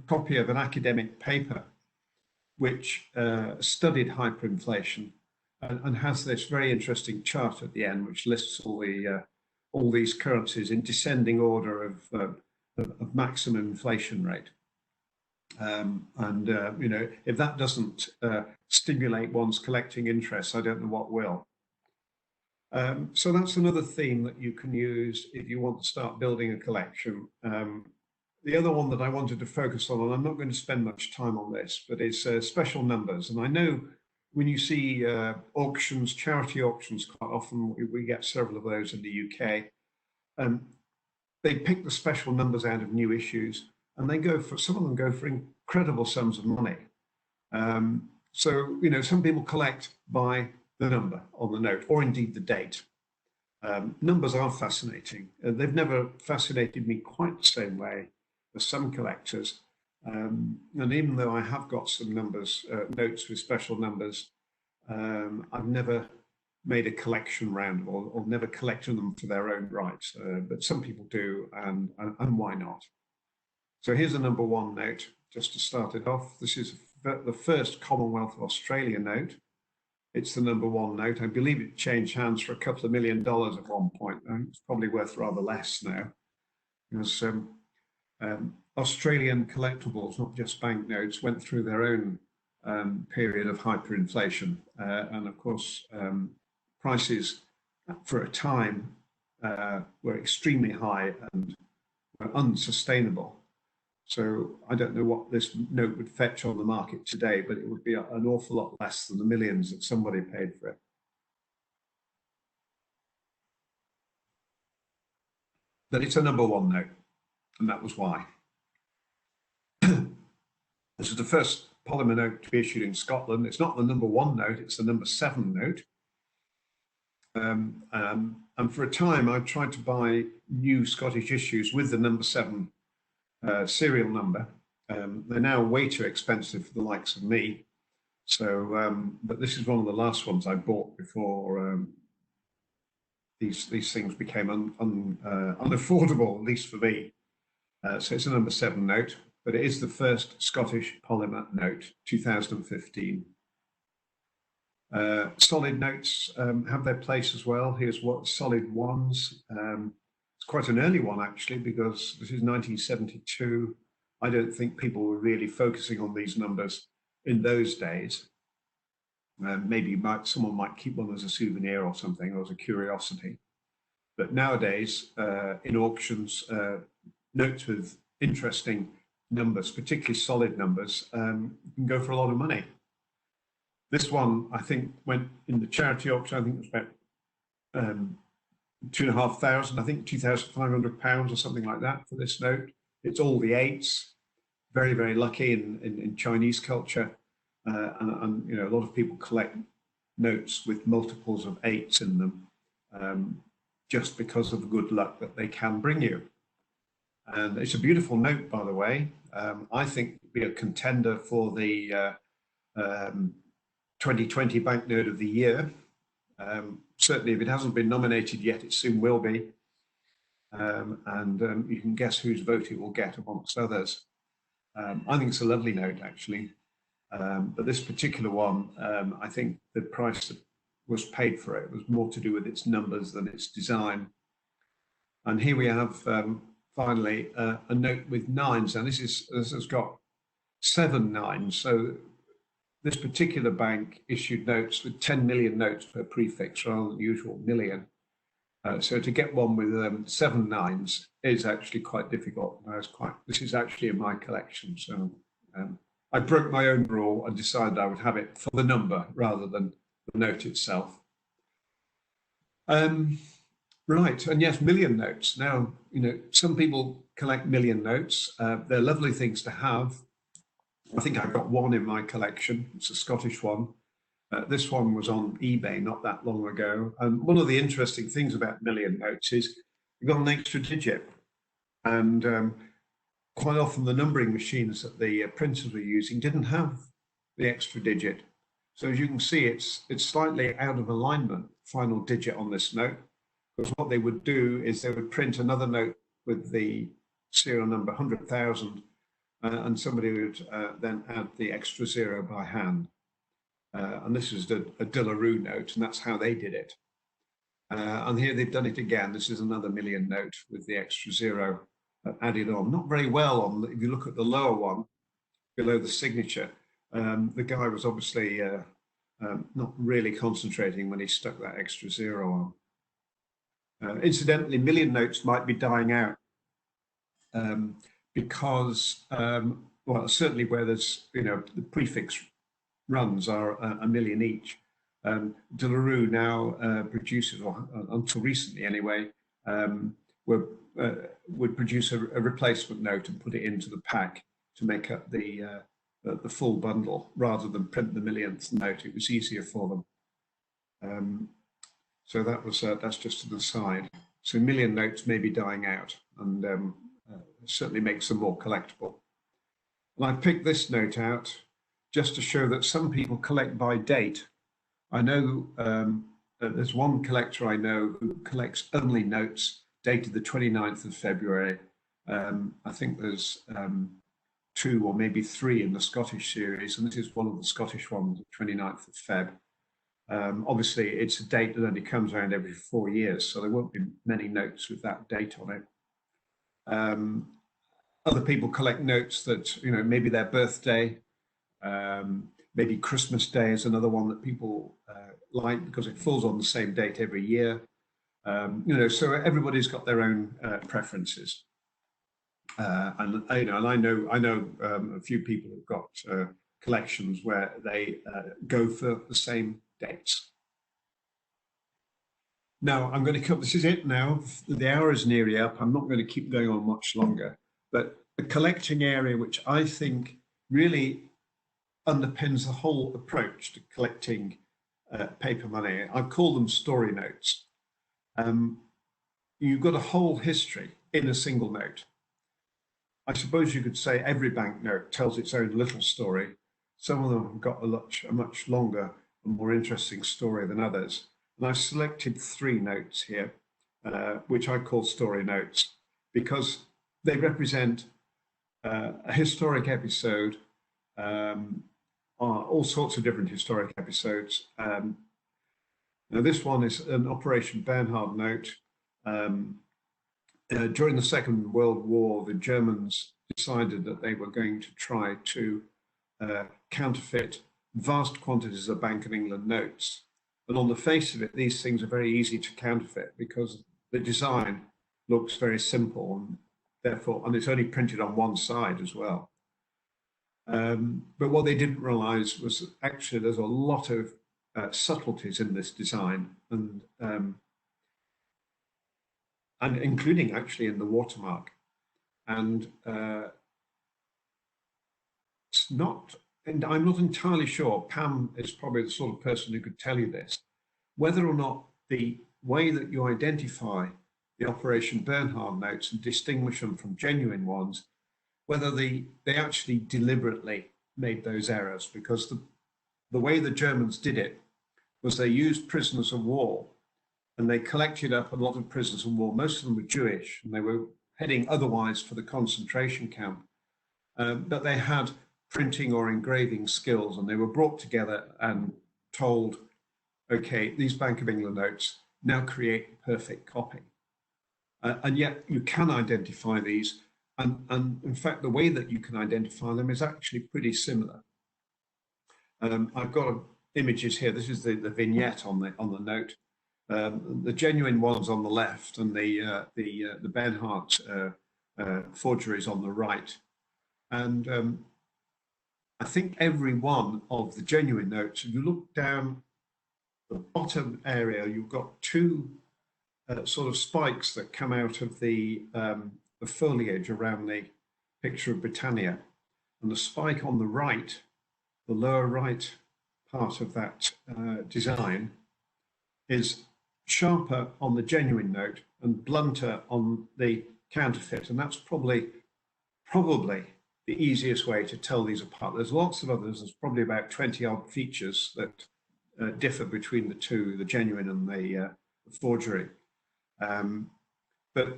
copy of an academic paper which studied hyperinflation and has this very interesting chart at the end, which lists all these currencies in descending order of maximum inflation rate. If that doesn't stimulate one's collecting interest, I don't know what will. So that's another theme that you can use if you want to start building a collection. The other one that I wanted to focus on, and I'm not going to spend much time on this, but it's special numbers. And I know when you see auctions, charity auctions, quite often we get several of those in the UK. They pick the special numbers out of new issues, and some of them go for incredible sums of money. So some people collect by the number on the note, or indeed the date. Numbers are fascinating. They've never fascinated me quite the same way as some collectors. And even though I have got some numbers, notes with special numbers, I've never made a collection round or never collected them for their own rights, but some people do, and why not? So here's a number 1 note, just to start it off. This is the first Commonwealth of Australia note. It's the number 1 note. I believe it changed hands for a couple of $1 million at one point. It's probably worth rather less now. Because Australian collectibles, not just banknotes, went through their own period of hyperinflation. And of course, prices for a time were extremely high and were unsustainable. So I don't know what this note would fetch on the market today, but it would be an awful lot less than the millions that somebody paid for it. But it's a number 1 note, and that was why. This is the first polymer note to be issued in Scotland. It's not the number 1 note, it's the number 7 note. And for a time, I tried to buy new Scottish issues with the number 7 serial number. They're now way too expensive for the likes of me. So, but this is one of the last ones I bought before these things became unaffordable, at least for me. So it's a number 7 note, but it is the first Scottish polymer note, 2015. Solid notes have their place as well. Here's what solid ones. It's quite an early one actually, because this is 1972. I don't think people were really focusing on these numbers in those days. Maybe someone might keep one as a souvenir or something, or as a curiosity. But nowadays, in auctions, notes with interesting numbers, particularly solid numbers, can go for a lot of money. This one, I think, went in the charity auction. I think it was about £2,500. I think £2,500 or something like that for this note. It's all the 8s. Very, very lucky in Chinese culture, and you know, a lot of people collect notes with multiples of 8s in them, just because of the good luck that they can bring you. And it's a beautiful note, by the way. I think it'd be a contender for the 2020 Banknote of the Year. Certainly, if it hasn't been nominated yet, it soon will be. And you can guess whose vote it will get amongst others. I think it's a lovely note, actually. But this particular one, I think the price that was paid for it was more to do with its numbers than its design. And here we have, finally, a note with 9s. And this has got 7 9s. So this particular bank issued notes with 10 million notes per prefix rather than the usual million. So to get one with 7 9s is actually quite difficult. This is actually in my collection. So I broke my own rule and decided I would have it for the number rather than the note itself. Right, and yes, million notes. Now, you know, some people collect million notes. They're lovely things to have. I think I've got one in my collection. It's a Scottish one. This one was on eBay not that long ago. And one of the interesting things about million notes is you've got an extra digit. And quite often the numbering machines that the printers were using didn't have the extra digit. So as you can see, it's slightly out of alignment, final digit on this note. Because what they would do is they would print another note with the serial number 100,000, and somebody would then add the extra 0 by hand. And this is a Dillaroo note, and that's how they did it. And here they've done it again. This is another million note with the extra 0 added on. Not very well on. If you look at the lower one, below the signature, the guy was obviously not really concentrating when he stuck that extra 0 on. Incidentally, million notes might be dying out because, well, certainly where there's, you know, the prefix runs are a million each. Dillaroo now produces, or until recently anyway, would produce a replacement note and put it into the pack to make up the full bundle rather than print the millionth note. It was easier for them. So that's just an aside. So million notes may be dying out, and certainly makes them more collectible. And I picked this note out just to show that some people collect by date. I know that there's one collector I know who collects only notes dated the 29th of February. I think there's 2 or maybe 3 in the Scottish series, and this is one of the Scottish ones, the 29th of Feb. Obviously, it's a date that only comes around every 4 years, so there won't be many notes with that date on it. Other people collect notes that, you know, maybe their birthday, maybe Christmas Day is another one that people like because it falls on the same date every year. You know, so everybody's got their own preferences. And you know, and I know a few people who've got collections where they go for the same dates. Now I'm going to come. This is it now. The hour is nearly up. I'm not going to keep going on much longer. But the collecting area, which I think really underpins the whole approach to collecting paper money, I call them story notes. You've got a whole history in a single note. I suppose you could say every banknote tells its own little story. Some of them have got a much longer and more interesting story than others. And I've selected 3 notes here, which I call story notes, because they represent a historic episode, all sorts of different historic episodes. Now this one is an Operation Bernhard note. During the Second World War, the Germans decided that they were going to try to counterfeit vast quantities of Bank of England notes. And on the face of it, these things are very easy to counterfeit because the design looks very simple, and therefore, and it's only printed on one side as well. But what they didn't realize was actually there's a lot of subtleties in this design, and including actually in the watermark. And it's not, and I'm not entirely sure, Pam is probably the sort of person who could tell you this, whether or not the way that you identify the Operation Bernhard notes and distinguish them from genuine ones, whether they actually deliberately made those errors, because the way the Germans did it was they used prisoners of war, and they collected up a lot of prisoners of war. Most of them were Jewish, and they were heading otherwise for the concentration camp. But they had printing or engraving skills, and they were brought together and told, okay, these Bank of England notes, now create a perfect copy. And yet you can identify these. And in fact, the way that you can identify them is actually pretty similar. I've got images here. This is the vignette on the note. The genuine ones on the left, and the Bernhardt forgeries on the right. And I think every one of the genuine notes, if you look down the bottom area, you've got 2 sort of spikes that come out of the foliage around the picture of Britannia. And the spike on the right, the lower right part of that design, is sharper on the genuine note and blunter on the counterfeit. And that's probably the easiest way to tell these apart. There's lots of others. There's probably about 20 odd features that differ between the 2, the genuine and the forgery. But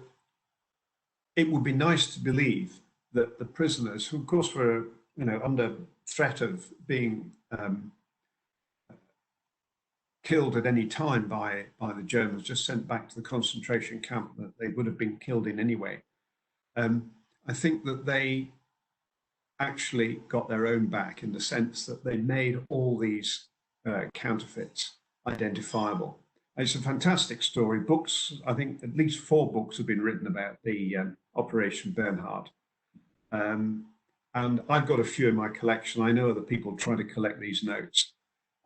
it would be nice to believe that the prisoners, who of course were, you know, under threat of being killed at any time by the Germans, just sent back to the concentration camp that they would have been killed in anyway. I think that they actually got their own back, in the sense that they made all these counterfeits identifiable. It's a fantastic story. Books, I think at least 4 books have been written about the Operation Bernhard. And I've got a few in my collection. I know other people try to collect these notes.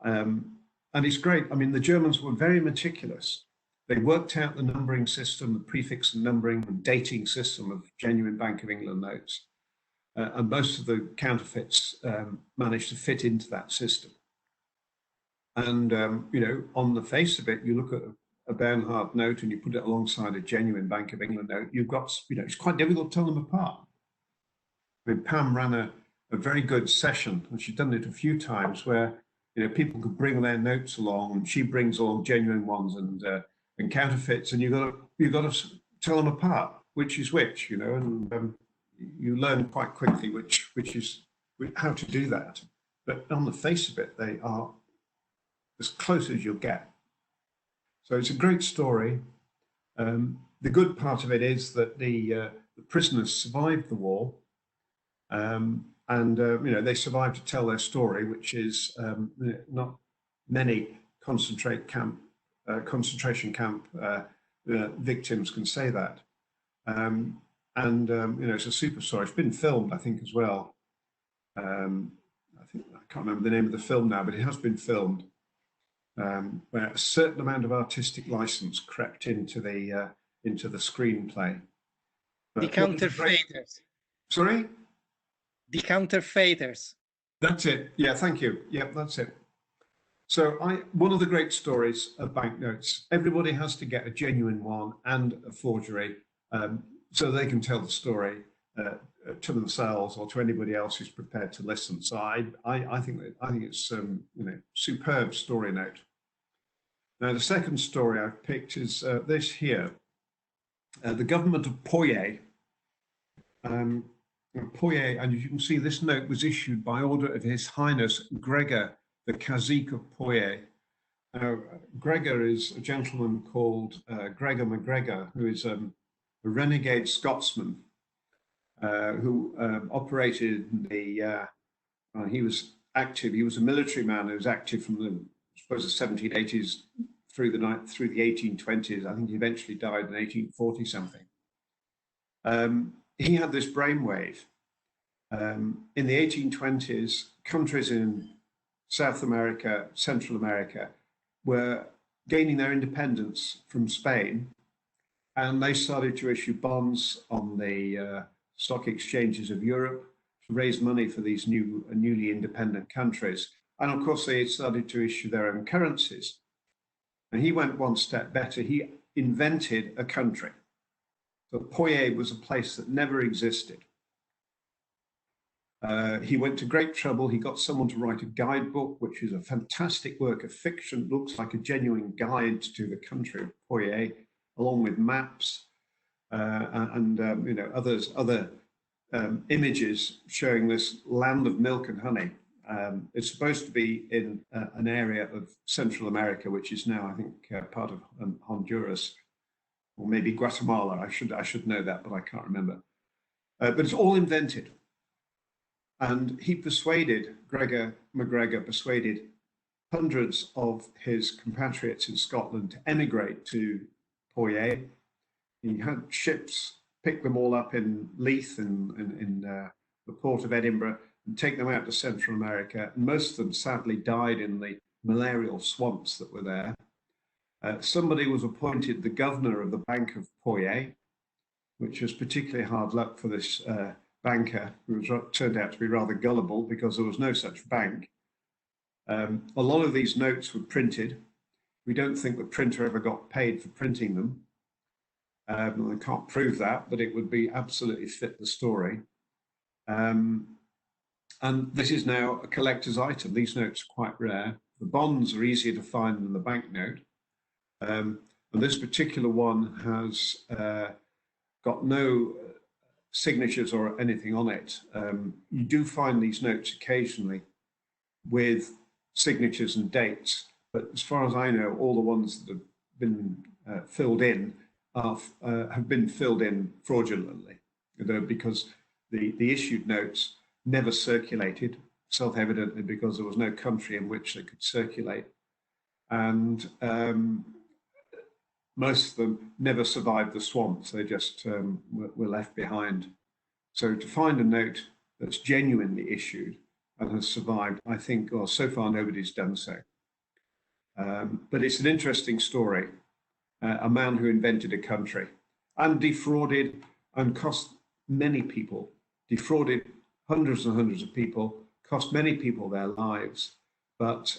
And it's great. I mean, the Germans were very meticulous. They worked out the numbering system, the prefix and numbering and dating system of genuine Bank of England notes. And most of the counterfeits managed to fit into that system. And, you know, on the face of it, you look at a Bernhard note and you put it alongside a genuine Bank of England note, you've got, you know, it's quite difficult to tell them apart. I mean, Pam ran a very good session, and she's done it a few times, where people could bring their notes along, and she brings along genuine ones and counterfeits, and you've got to tell them apart, which is which, and you learn quite quickly which is how to do that. But on the face of it, they are as close as you'll get. So it's a great story. The good part of it is that the prisoners survived the war, and they survived to tell their story, which is not many concentration camp victims can say that. It's a super story. It's been filmed, I think, as well. I can't remember the name of the film now, but it has been filmed. Where a certain amount of artistic license crept into the screenplay. But the counterfeiters. Sorry? The counterfeiters. That's it. Yeah, thank you. Yeah, that's it. So one of the great stories of banknotes, everybody has to get a genuine one and a forgery, so they can tell the story to themselves or to anybody else who's prepared to listen. So I think it's superb story note. Now the second story I've picked is this here. The government of Poye, and as you can see, this note was issued by order of His Highness Gregor, the Cazique of Poye. Now, Gregor is a gentleman called Gregor Mcgregor, who is a renegade Scotsman who operated the. He was active. He was a military man who was active from the 1780s through the 1820s. I think he eventually died in 1840 something. He had this brainwave. In the 1820s, countries in South America, Central America, were gaining their independence from Spain, and they started to issue bonds on the stock exchanges of Europe to raise money for these newly independent countries. And of course, they started to issue their own currencies. And he went one step better. He invented a country. So Poye was a place that never existed. He went to great trouble. He got someone to write a guidebook, which is a fantastic work of fiction. It looks like a genuine guide to the country of Poye, along with maps and other images showing this land of milk and honey. It's supposed to be in an area of Central America, which is now, I think, part of Honduras, or maybe Guatemala. I should know that, but I can't remember. But it's all invented. And he Gregor Mcgregor persuaded hundreds of his compatriots in Scotland to emigrate to Poye. He had ships pick them all up in Leith in the port of Edinburgh and take them out to Central America. And most of them sadly died in the malarial swamps that were there. Somebody was appointed the governor of the Bank of Poye, which was particularly hard luck for this banker, who turned out to be rather gullible because there was no such bank. A lot of these notes were printed. We don't think the printer ever got paid for printing them. I can't prove that, but it would be absolutely fit the story. And this is now a collector's item. These notes are quite rare. The bonds are easier to find than the banknote. And this particular one has got no signatures or anything on it. You do find these notes occasionally with signatures and dates, but as far as I know, all the ones that have been filled in have been filled in fraudulently, because the issued notes never circulated, self-evidently because there was no country in which they could circulate, and most of them never survived the swamps. They just were left behind. So to find a note that's genuinely issued and has survived, I think, or so far nobody's done so. But it's an interesting story. A man who invented a country and defrauded and cost many people, defrauded hundreds and hundreds of people, cost many people their lives. But,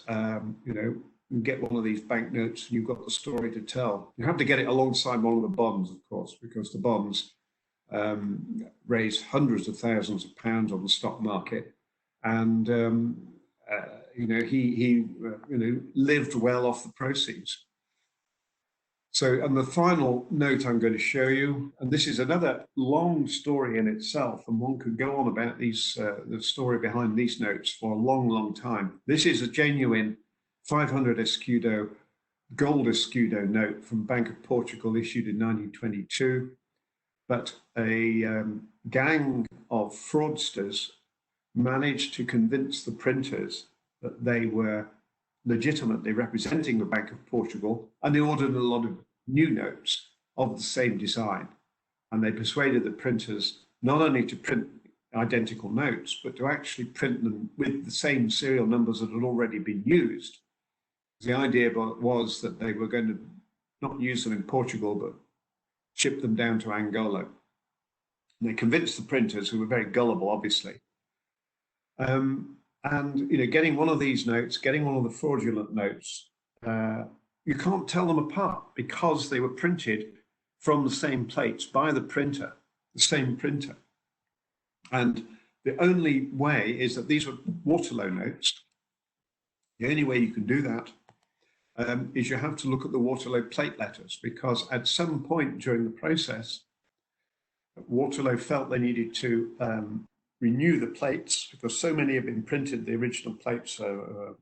you get one of these banknotes and you've got the story to tell. You have to get it alongside one of the bonds, of course, because the bonds raise hundreds of thousands of pounds on the stock market. And, he lived well off the proceeds. So, and the final note I'm going to show you, and this is another long story in itself, and one could go on about these, the story behind these notes for a long, long time. This is a genuine 500 Escudo, gold Escudo note from Bank of Portugal, issued in 1922. But a gang of fraudsters managed to convince the printers that they were legitimately representing the Bank of Portugal, and they ordered a lot of new notes of the same design. And they persuaded the printers not only to print identical notes, but to actually print them with the same serial numbers that had already been used. The idea was that they were going to not use them in Portugal, but ship them down to Angola. And they convinced the printers, who were very gullible, obviously. And getting one of these notes, getting one of the fraudulent notes, you can't tell them apart because they were printed from the same plates by the printer, the same printer. And the only way is that these were Waterloo notes. The only way you can do that is you have to look at the Waterloo plate letters, because at some point during the process, Waterloo felt they needed to renew the plates because so many had been printed, the original plates were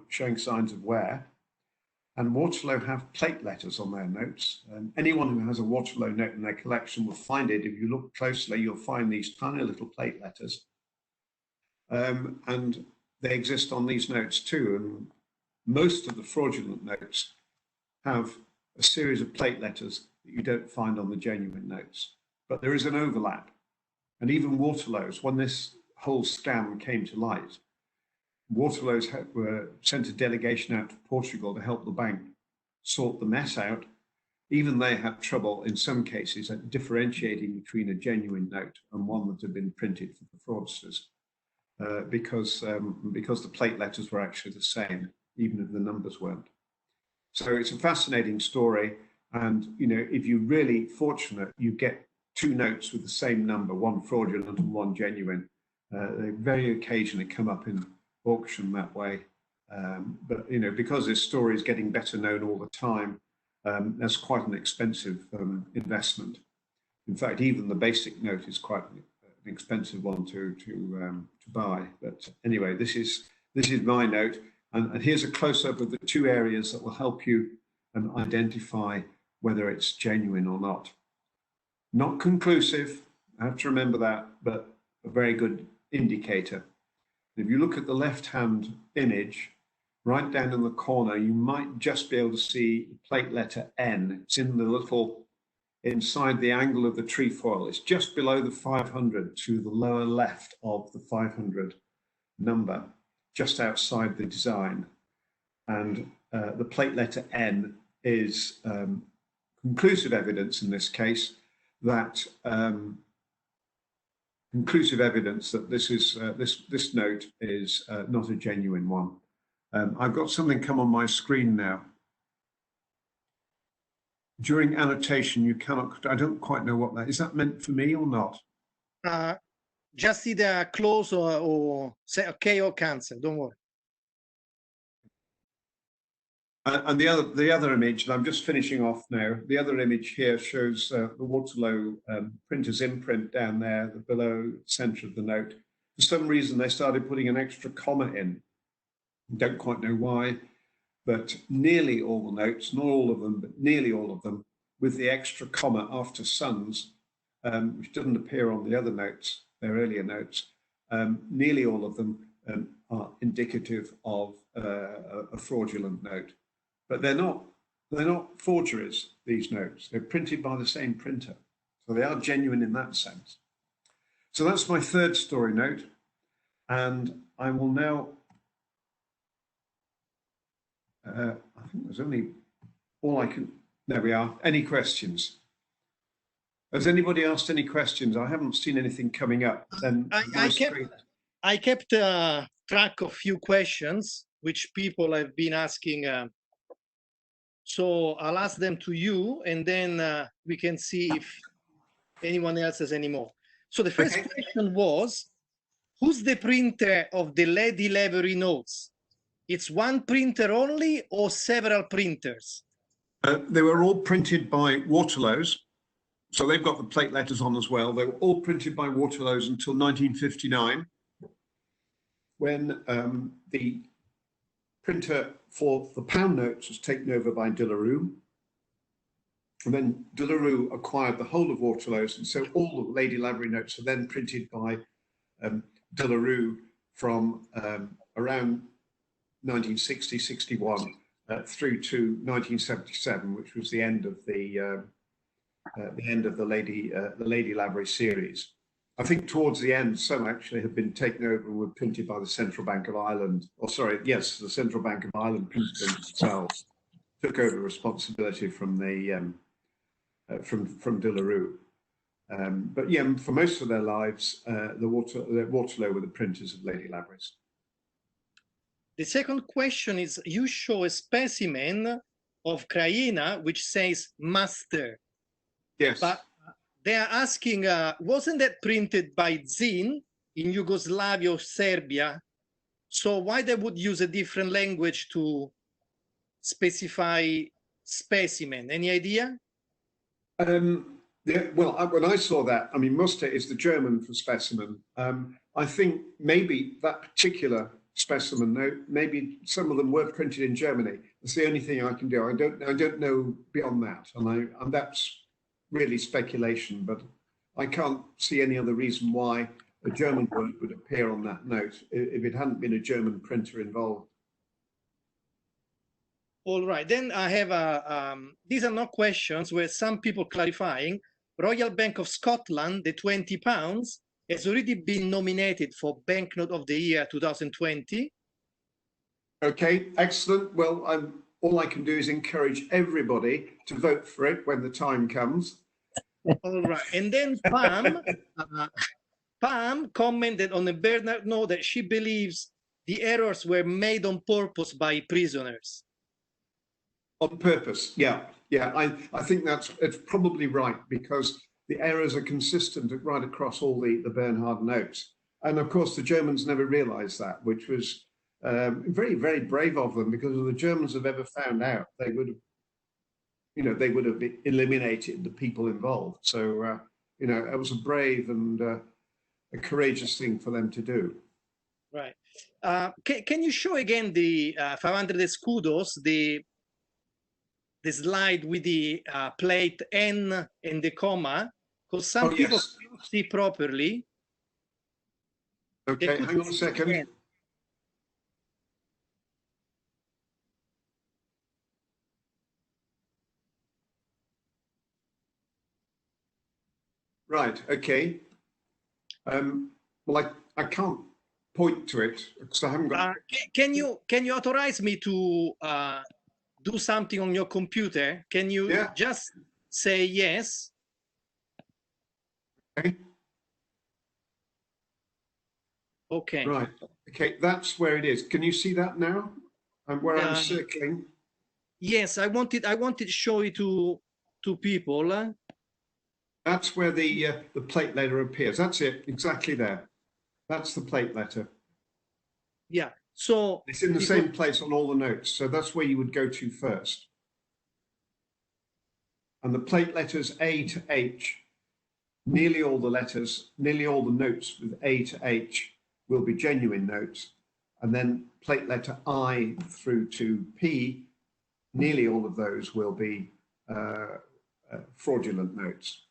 showing signs of wear. And Waterloo have plate letters on their notes. And anyone who has a Waterloo note in their collection will find it. If you look closely, you'll find these tiny little plate letters. And they exist on these notes too. And most of the fraudulent notes have a series of plate letters that you don't find on the genuine notes. But there is an overlap. And even Waterloo's, when this whole scam came to light, Waterloo's sent a delegation out to Portugal to help the bank sort the mess out. Even they had trouble in some cases at differentiating between a genuine note and one that had been printed for the fraudsters, because the plate letters were actually the same, even if the numbers weren't. So it's a fascinating story. And if you're really fortunate, you get two notes with the same number, one fraudulent and one genuine. They very occasionally come up in auction that way, but because this story is getting better known all the time, that's quite an expensive investment. In fact, even the basic note is quite an expensive one to buy. But anyway, this is my note, and here's a close-up of the two areas that will help you identify whether it's genuine or not. Not conclusive, I have to remember that, but a very good indicator. If you look at the left-hand image, right down in the corner, you might just be able to see the plate letter N. It's in the little, inside the angle of the trefoil. It's just below the 500 to the lower left of the 500 number, just outside the design. And the plate letter N is conclusive evidence in this case that this note is not a genuine one. I've got something come on my screen now. During annotation, you cannot, I don't quite know what that is. That meant for me or not? Just either close or say okay or cancel, don't worry. And the other image, and I'm just finishing off now, the other image here shows the Waterloo printer's imprint down there, below the center of the note. For some reason, they started putting an extra comma in. Don't quite know why, but nearly all the notes, not all of them, but nearly all of them, with the extra comma after sons, which doesn't appear on the other notes, their earlier notes, nearly all of them are indicative of a fraudulent note. But they're not forgeries, these notes. They're printed by the same printer. So they are genuine in that sense. So that's my third story note. And I will now, I think there's only all I can, there we are. Any questions? Has anybody asked any questions? I haven't seen anything coming up. Then I kept track of few questions which people have been asking. So I'll ask them to you, and then we can see if anyone else has any more. So the first question was, who's the printer of the Lady Lavery notes? it's one printer only or several printers? They were all printed by Waterloos. So they've got the plate letters on as well. They were all printed by Waterloos until 1959, when the printer for the pound notes was taken over by De La Rue. And then De La Rue acquired the whole of Waterloos. And so all the Lady Lavery notes are then printed by De La Rue from around 1960, 61 through to 1977, which was the end of the Lady Lavery series. I think towards the end, some actually have been taken over and were printed by the Central Bank of Ireland. Or sorry, yes, the Central Bank of Ireland printed themselves, took over responsibility from the from De La Rue. But yeah, for most of their lives, Waterloo were the printers of Lady Lavery's. The second question is: you show a specimen of Krajina which says master. Yes. But they are asking, wasn't that printed by Zin in Yugoslavia or Serbia? So why they would use a different language to specify specimen? Any idea? Yeah, well, when I saw that, I mean, Muster is the German for specimen. I think maybe that particular specimen note, maybe some of them were printed in Germany. That's the only thing I can do. I don't know beyond that, and that's really speculation, but I can't see any other reason why a German word would appear on that note if it hadn't been a German printer involved. All right, then I have these are not questions, where some people clarifying. Royal Bank of Scotland, the £20, has already been nominated for Banknote of the Year 2020. Okay, excellent. Well, all I can do is encourage everybody to vote for it when the time comes. All right, and then Pam commented on the Bernard note that she believes the errors were made on purpose by prisoners. On purpose, yeah. I think it's probably right, because the errors are consistent right across all the Bernhard notes. And of course, the Germans never realized that, which was very, very brave of them, because if the Germans have ever found out, they would have eliminated the people involved. So, it was a brave and a courageous thing for them to do. Right. Can you show again the 500 escudos, the slide with the plate N and the comma, because some people can't see properly. Okay, hang on a second. Right, okay. Well, I can't point to it because I haven't got... Can you authorize me to do something on your computer? Can you just say yes? Okay. Okay. Right. Okay, that's where it is. Can you see that now? Where I'm circling. Yes, I wanted to show it to people. That's where the plate letter appears. That's it, exactly there. That's the plate letter. Yeah. So it's in the same place on all the notes. So that's where you would go to first. And the plate letters A to H, nearly all the notes with A to H will be genuine notes. And then plate letter I through to P, nearly all of those will be fraudulent notes.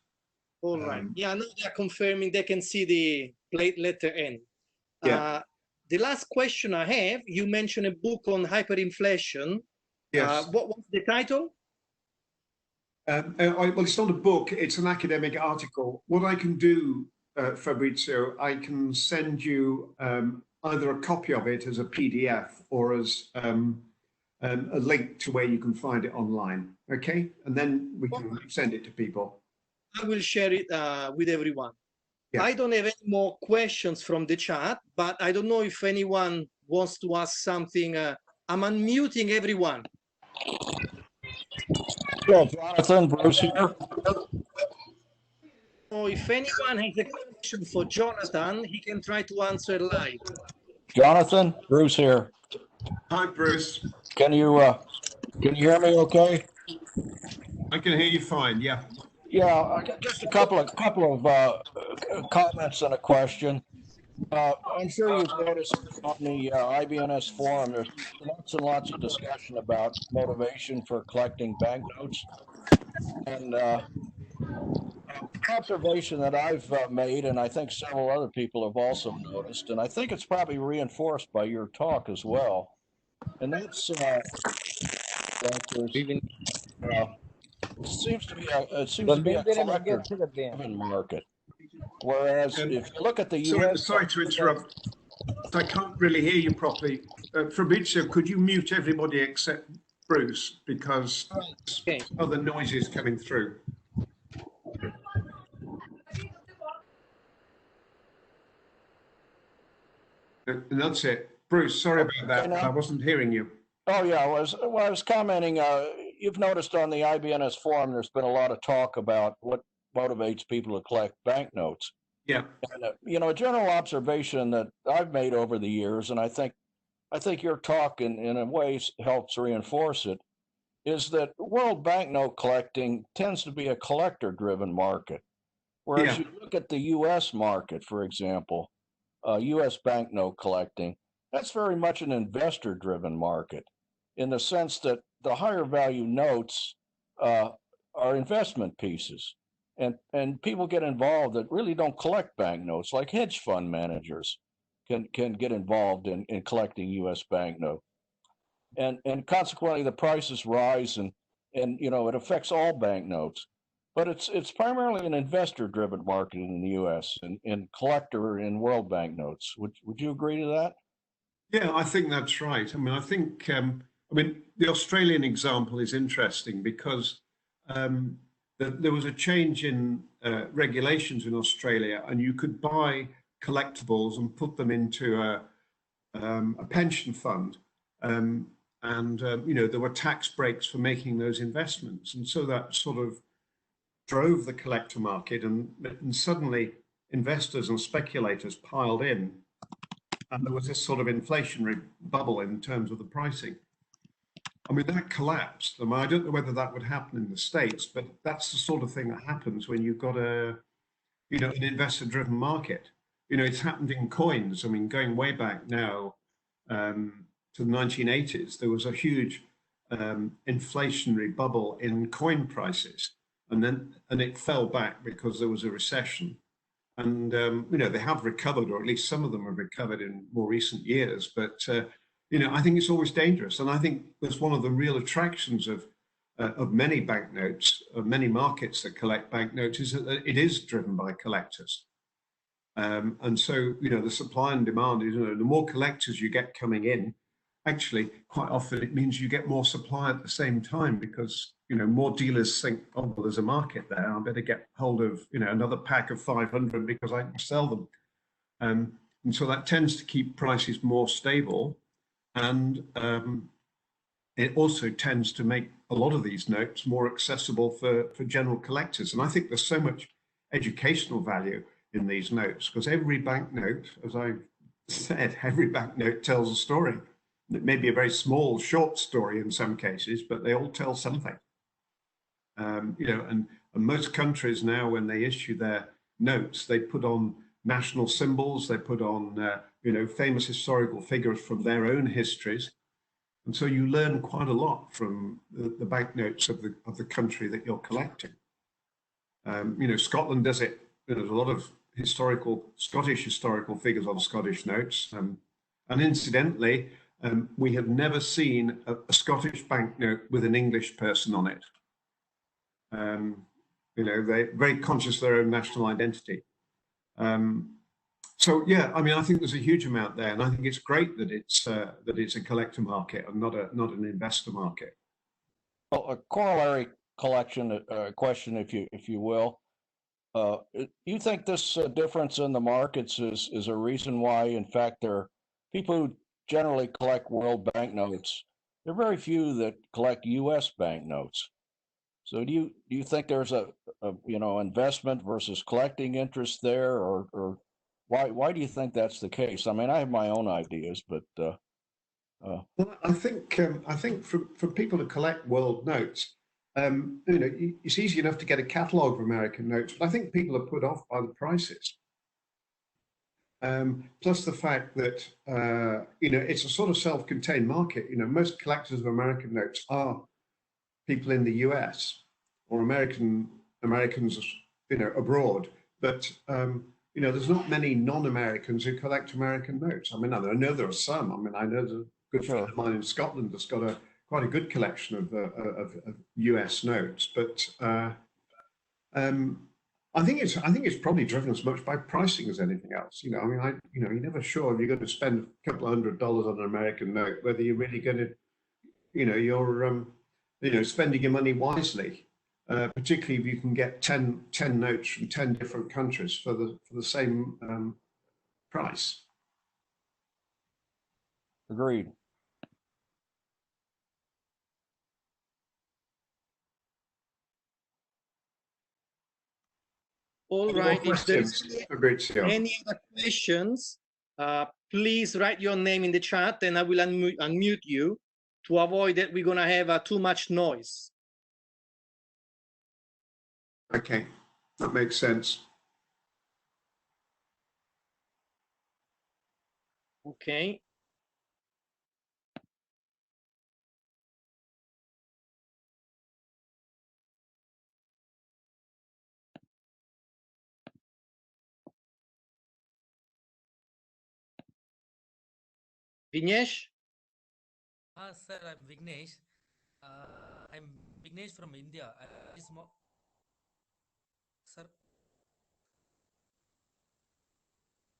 All right. Yeah, now they're confirming they can see the plate letter N. Yeah. The last question I have, you mentioned a book on hyperinflation. Yes. What was the title? Well, it's not a book, it's an academic article. What I can do, Fabrizio, I can send you either a copy of it as a PDF or as a link to where you can find it online. Okay? And then we can send it to people. I will share it with everyone. Yeah. I don't have any more questions from the chat, but I don't know if anyone wants to ask something. I'm unmuting everyone. Yeah, Jonathan, Bruce here. So if anyone has a question for Jonathan, he can try to answer live. Jonathan, Bruce here. Hi, Bruce. Can you hear me okay? I can hear you fine. Yeah. Yeah, just a couple of comments and a question. I'm sure you've noticed on the IBNS forum, there's lots and lots of discussion about motivation for collecting banknotes. And observation that I've made, and I think several other people have also noticed, and I think it's probably reinforced by your talk as well. And that's that there's it seems to be a collector-driven market. Whereas if you look at the U.S. Sorry to interrupt. I can't really hear you properly. Fabrizio, could you mute everybody except Bruce because other noises coming through? And that's it. Bruce, sorry about that. I wasn't hearing you. Oh yeah, I was commenting. You've noticed on the IBNS forum, there's been a lot of talk about what motivates people to collect banknotes. Yeah. And, a general observation that I've made over the years, and I think your talk in a way helps reinforce it, is that world banknote collecting tends to be a collector-driven market. Whereas you look at the U.S. market, for example, U.S. banknote collecting, that's very much an investor-driven market in the sense that the higher value notes are investment pieces. And people get involved that really don't collect banknotes, like hedge fund managers can get involved in collecting U.S. banknote. And consequently, the prices rise and it affects all banknotes. But it's primarily an investor-driven market in the U.S. and collector in world banknotes. Would you agree to that? Yeah, I think that's right. I mean, I think the Australian example is interesting because there was a change in regulations in Australia, and you could buy collectibles and put them into a pension fund. There were tax breaks for making those investments. And so that sort of drove the collector market, and suddenly investors and speculators piled in. And there was this sort of inflationary bubble in terms of the pricing. I mean, that collapsed. I mean, I don't know whether that would happen in the States, but that's the sort of thing that happens when you've got an investor-driven market. It's happened in coins. I mean, going way back now to the 1980s, there was a huge inflationary bubble in coin prices, and it fell back because there was a recession. And they have recovered, or at least some of them have recovered in more recent years. But I think it's always dangerous, and I think that's one of the real attractions of many banknotes, of many markets that collect banknotes, is that it is driven by collectors. And so the supply and demand is, the more collectors you get coming in, actually quite often it means you get more supply at the same time, because more dealers think, oh well, there's a market there, I better get hold of another pack of 500 because I can sell them. And so that tends to keep prices more stable, and it also tends to make a lot of these notes more accessible for general collectors. And I think there's so much educational value in these notes, because every banknote, as I said, every banknote tells a story. It may be a very small, short story in some cases, but they all tell something. And most countries now, when they issue their notes, they put on national symbols, they put on famous historical figures from their own histories, and so you learn quite a lot from the banknotes of the country that you're collecting. Scotland does it. There's a lot of Scottish historical figures on Scottish notes, and incidentally, we have never seen a Scottish banknote with an English person on it. They're very conscious of their own national identity. So yeah, I mean, I think there's a huge amount there, and I think it's great that it's a collector market and not an investor market. Well, a corollary question, if you will. You think this difference in the markets is a reason why, in fact, there are people who generally collect world banknotes? There are very few that collect U.S. banknotes. So do you think there's a investment versus collecting interest there, or why do you think that's the case? I mean, I have my own ideas, but Well, I think for people to collect world notes, it's easy enough to get a catalogue of American notes, but I think people are put off by the prices. Plus the fact that it's a sort of self-contained market. Most collectors of American notes are people in the US or Americans abroad, but there's not many non-Americans who collect American notes. I mean, I know there are some. I mean, I know there's a good friend of mine in Scotland that's got quite a good collection of US notes, but I think it's probably driven as much by pricing as anything else. I mean, you're never sure if you're going to spend a couple of $100 on an American note, whether you're really going to, you're spending your money wisely. Particularly if you can get 10 notes from 10 different countries for the same price. Agreed. All right. If there is Fabrizio? any other questions, please write your name in the chat and I will unmute you to avoid that we're going to have too much noise. Okay, that makes sense. Okay. Vignesh? Sir, I'm Vignesh. I'm Vignesh from India. Sir.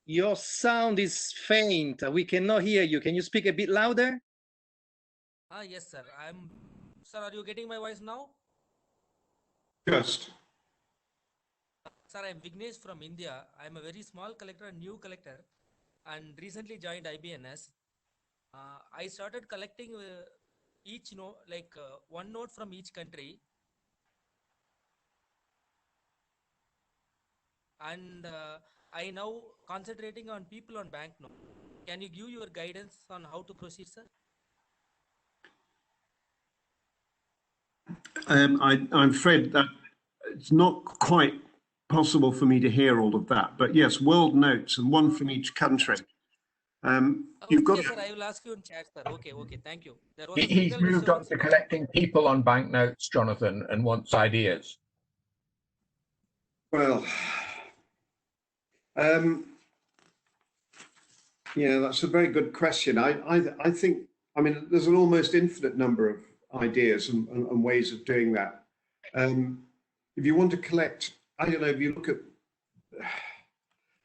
Your sound is faint. We cannot hear you. Can you speak a bit louder? Yes, sir. Sir, are you getting my voice now? Just. Sir, I'm Vignesh from India. I'm a very small collector, a new collector, and recently joined IBNS. I started collecting each one note from each country, and I now concentrating on people on banknote. Can you give your guidance on how to proceed, sir? I'm afraid that it's not quite possible for me to hear all of that, but yes, world notes and one from each country. You've got. Yes, sir. I will ask you in chat, sir. Okay, thank you. He's moved on to collecting people on banknotes, Jonathan, and wants ideas. Well, yeah, that's a very good question. I think, I mean, there's an almost infinite number of ideas and ways of doing that. If you want to collect, I don't know, if you look at,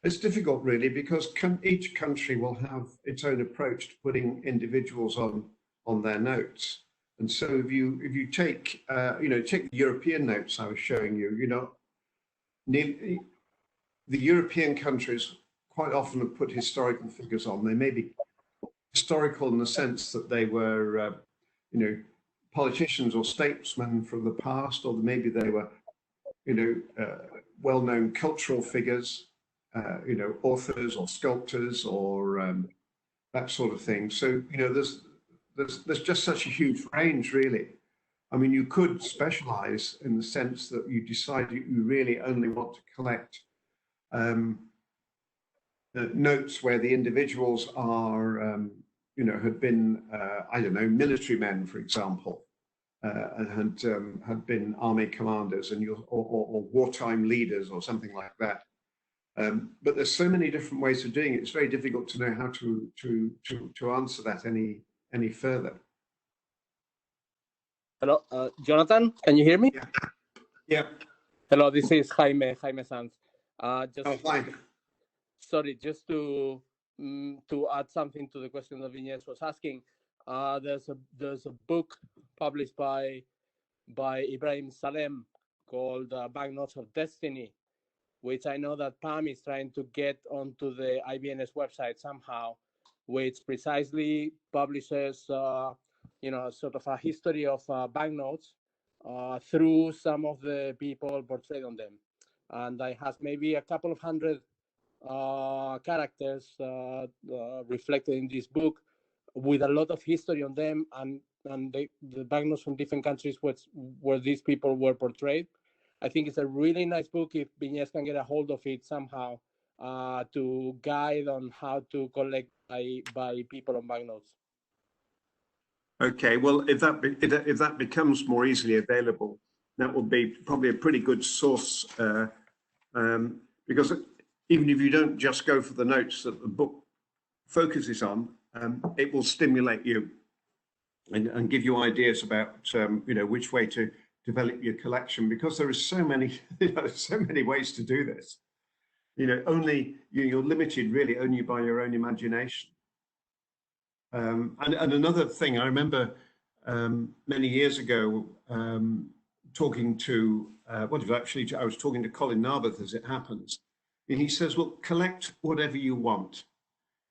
it's difficult really, because each country will have its own approach to putting individuals on their notes. And so if you take, take the European notes I was showing you, the European countries quite often have put historical figures on. They may be historical in the sense that they were, politicians or statesmen from the past, or maybe they were, well-known cultural figures, authors or sculptors or that sort of thing. So, there's just such a huge range, really. I mean, you could specialize in the sense that you decide you really only want to collect notes where the individuals are, had been, I don't know, military men, for example, and had been army commanders and or wartime leaders or something like that. But there's so many different ways of doing it. It's very difficult to know how to answer that any further. Hello, Jonathan, can you hear me? Yeah. Hello, this is Jaime Sanz. Fine. Sorry, just to add something to the question that Vignesh was asking. There's a book published by Ibrahim Salem called Banknotes of Destiny, which I know that Pam is trying to get onto the IBNS website somehow, which precisely publishes sort of a history of banknotes through some of the people portrayed on them. And I have maybe a couple of hundred characters reflected in this book, with a lot of history on them, and the banknotes from different countries where these people were portrayed. I think it's a really nice book if Viñes can get a hold of it somehow to guide on how to collect by people on banknotes. Okay, well, if that becomes more easily available, that will be probably a pretty good source, because even if you don't just go for the notes that the book focuses on, it will stimulate you and give you ideas about which way to develop your collection, because there are so many so many ways to do this. Only you're limited really only by your own imagination. And another thing I remember many years ago talking to I was talking to Colin Narberth, as it happens, and he says, well, collect whatever you want.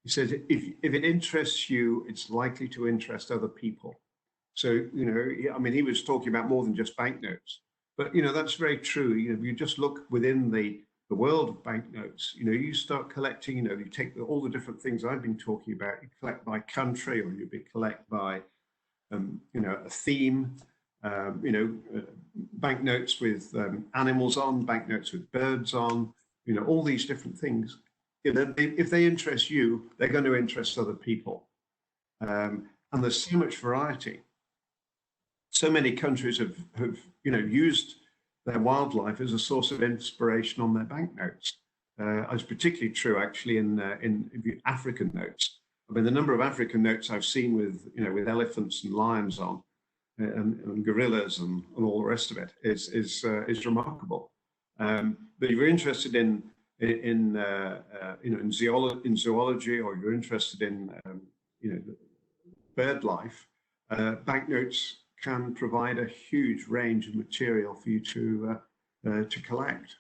He says, if it interests you, it's likely to interest other people. So, I mean, he was talking about more than just banknotes, but, that's very true. If you just look within the world of banknotes, you start collecting, you take all the different things I've been talking about. You collect by country, or you collect by, a theme, banknotes with animals on, banknotes with birds on, all these different things. If they interest you, they're going to interest other people. And there's so much variety. So many countries have used their wildlife as a source of inspiration on their banknotes. It's particularly true actually in African notes. I mean, the number of African notes I've seen with elephants and lions on, and gorillas and all the rest of it is remarkable. But if you're interested in zoology, or you're interested in bird life, banknotes can provide a huge range of material for you to collect.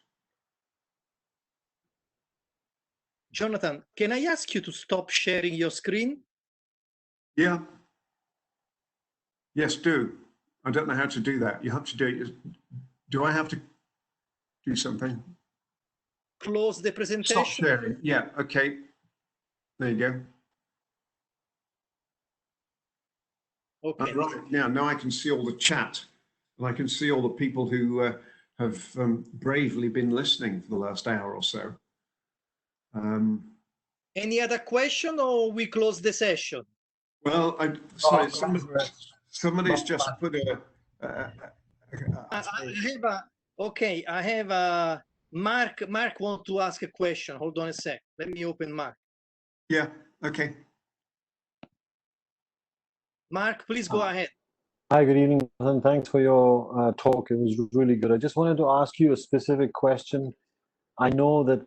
Jonathan, can I ask you to stop sharing your screen? Yeah. Yes, do. I don't know how to do that. You have to do it. Do I have to do something? Close the presentation. Stop sharing. Yeah, okay. There you go. Okay. Right, now I can see all the chat, and I can see all the people who have bravely been listening for the last hour or so. Any other question, or we close the session? Well, sorry, somebody's just put I have a Mark. Mark wants to ask a question. Hold on a sec. Let me open Mark. Yeah, okay. Mark, please go ahead. Hi, good evening, and thanks for your talk. It was really good. I just wanted to ask you a specific question. I know that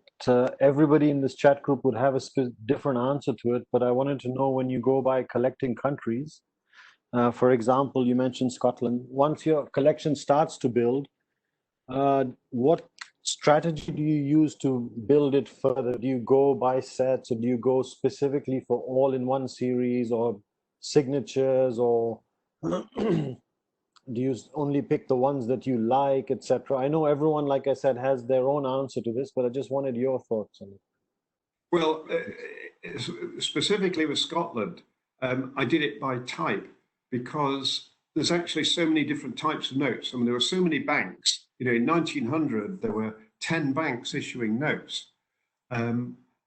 everybody in this chat group would have a different answer to it, but I wanted to know, when you go by collecting countries, for example, you mentioned Scotland. Once your collection starts to build, what strategy do you use to build it further? Do you go by sets, or do you go specifically for all in one series, or signatures, or do you only pick the ones that you like, etc.? I know everyone, like I said, has their own answer to this, but I just wanted your thoughts on it. Well, specifically with Scotland, I did it by type, because there's actually so many different types of notes. I mean, there were so many banks. In 1900, there were 10 banks issuing notes.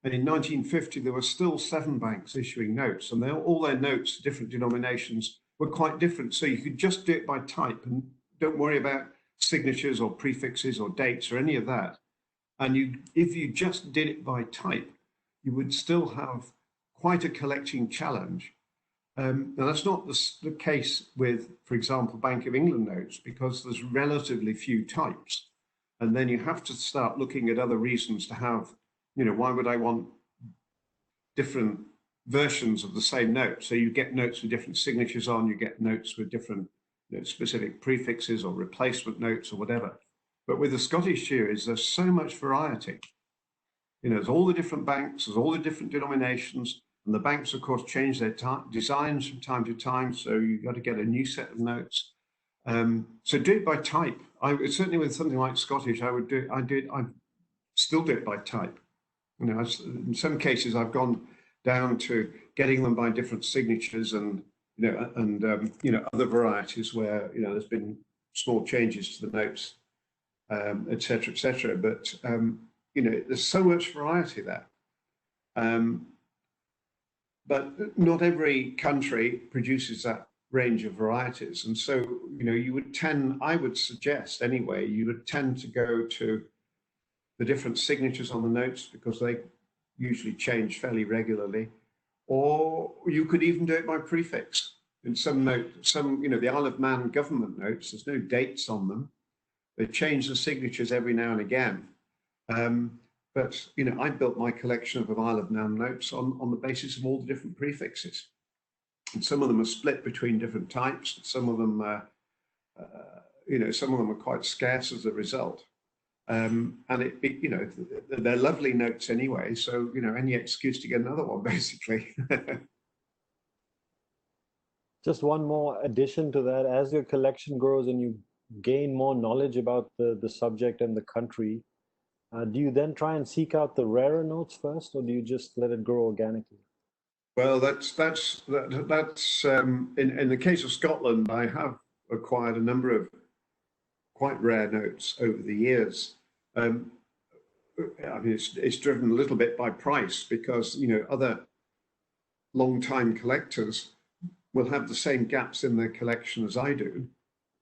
And in 1950, there were still 7 banks issuing notes, and all their notes, different denominations, were quite different. So you could just do it by type and don't worry about signatures or prefixes or dates or any of that. And if you just did it by type, you would still have quite a collecting challenge. Now, that's not the case with, for example, Bank of England notes, because there's relatively few types. And then you have to start looking at other reasons to have, why would I want different versions of the same note? So you get notes with different signatures on, you get notes with different specific prefixes or replacement notes or whatever. But with the Scottish series, there's so much variety. There's all the different banks, there's all the different denominations, and the banks, of course, change their designs from time to time. So you've got to get a new set of notes. So do it by type. Certainly with something like Scottish, I still do it by type. In some cases, I've gone down to getting them by different signatures and other varieties where there's been small changes to the notes, etc., etc. But there's so much variety there. But not every country produces that range of varieties, and so I would suggest anyway, you would tend to go to the different signatures on the notes because they usually change fairly regularly, or you could even do it by prefix. In some the Isle of Man government notes, there's no dates on them. They change the signatures every now and again. But I built my collection of Isle of Man notes on the basis of all the different prefixes, and some of them are split between different types. Some of them, some of them are quite scarce as a result. And they're lovely notes anyway. So any excuse to get another one, basically. Just one more addition to that: as your collection grows and you gain more knowledge about the subject and the country, do you then try and seek out the rarer notes first, or do you just let it grow organically? Well, that's in the case of Scotland, I have acquired a number of quite rare notes over the years. I mean, it's driven a little bit by price because other long-time collectors will have the same gaps in their collection as I do,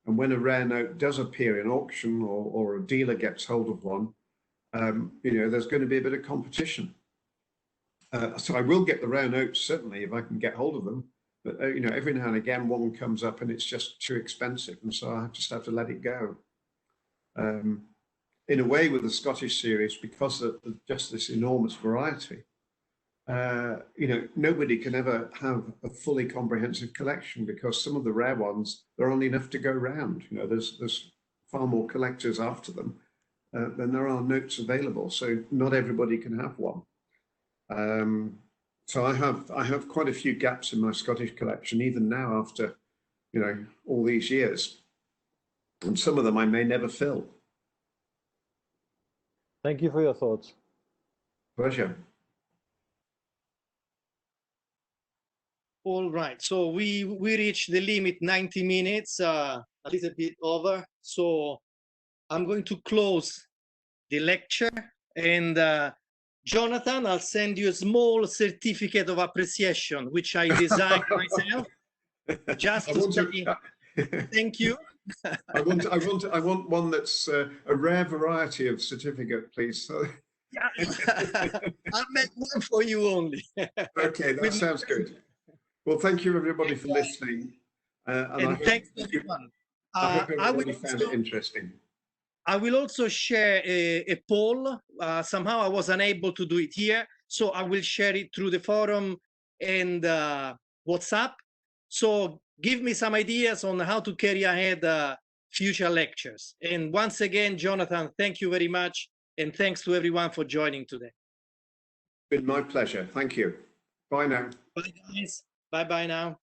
and when a rare note does appear in auction or a dealer gets hold of one, there's going to be a bit of competition. So I will get the rare notes certainly if I can get hold of them, but every now and again one comes up and it's just too expensive, and so I just have to let it go. In a way, with the Scottish series, because of just this enormous variety, nobody can ever have a fully comprehensive collection because some of the rare ones, there are only enough to go round. There's far more collectors after them than there are notes available, so not everybody can have one. So I have quite a few gaps in my Scottish collection, even now after all these years, and some of them I may never fill. Thank you for your thoughts. Pleasure. All right, so we reached the limit, 90 minutes, a little bit over. So I'm going to close the lecture, and Jonathan, I'll send you a small certificate of appreciation, which I designed myself, just to say thank you. I want one that's a rare variety of certificate, please. So. Yeah. I'll make one for you only. Okay, that sounds good. Well, thank you everybody for listening. And thanks everyone. I hope everybody found it interesting. I will also share a poll. Somehow I was unable to do it here, so I will share it through the forum and WhatsApp. So give me some ideas on how to carry ahead future lectures. And once again, Jonathan, thank you very much. And thanks to everyone for joining today. It's been my pleasure. Thank you. Bye now. Bye, guys. Bye-bye now.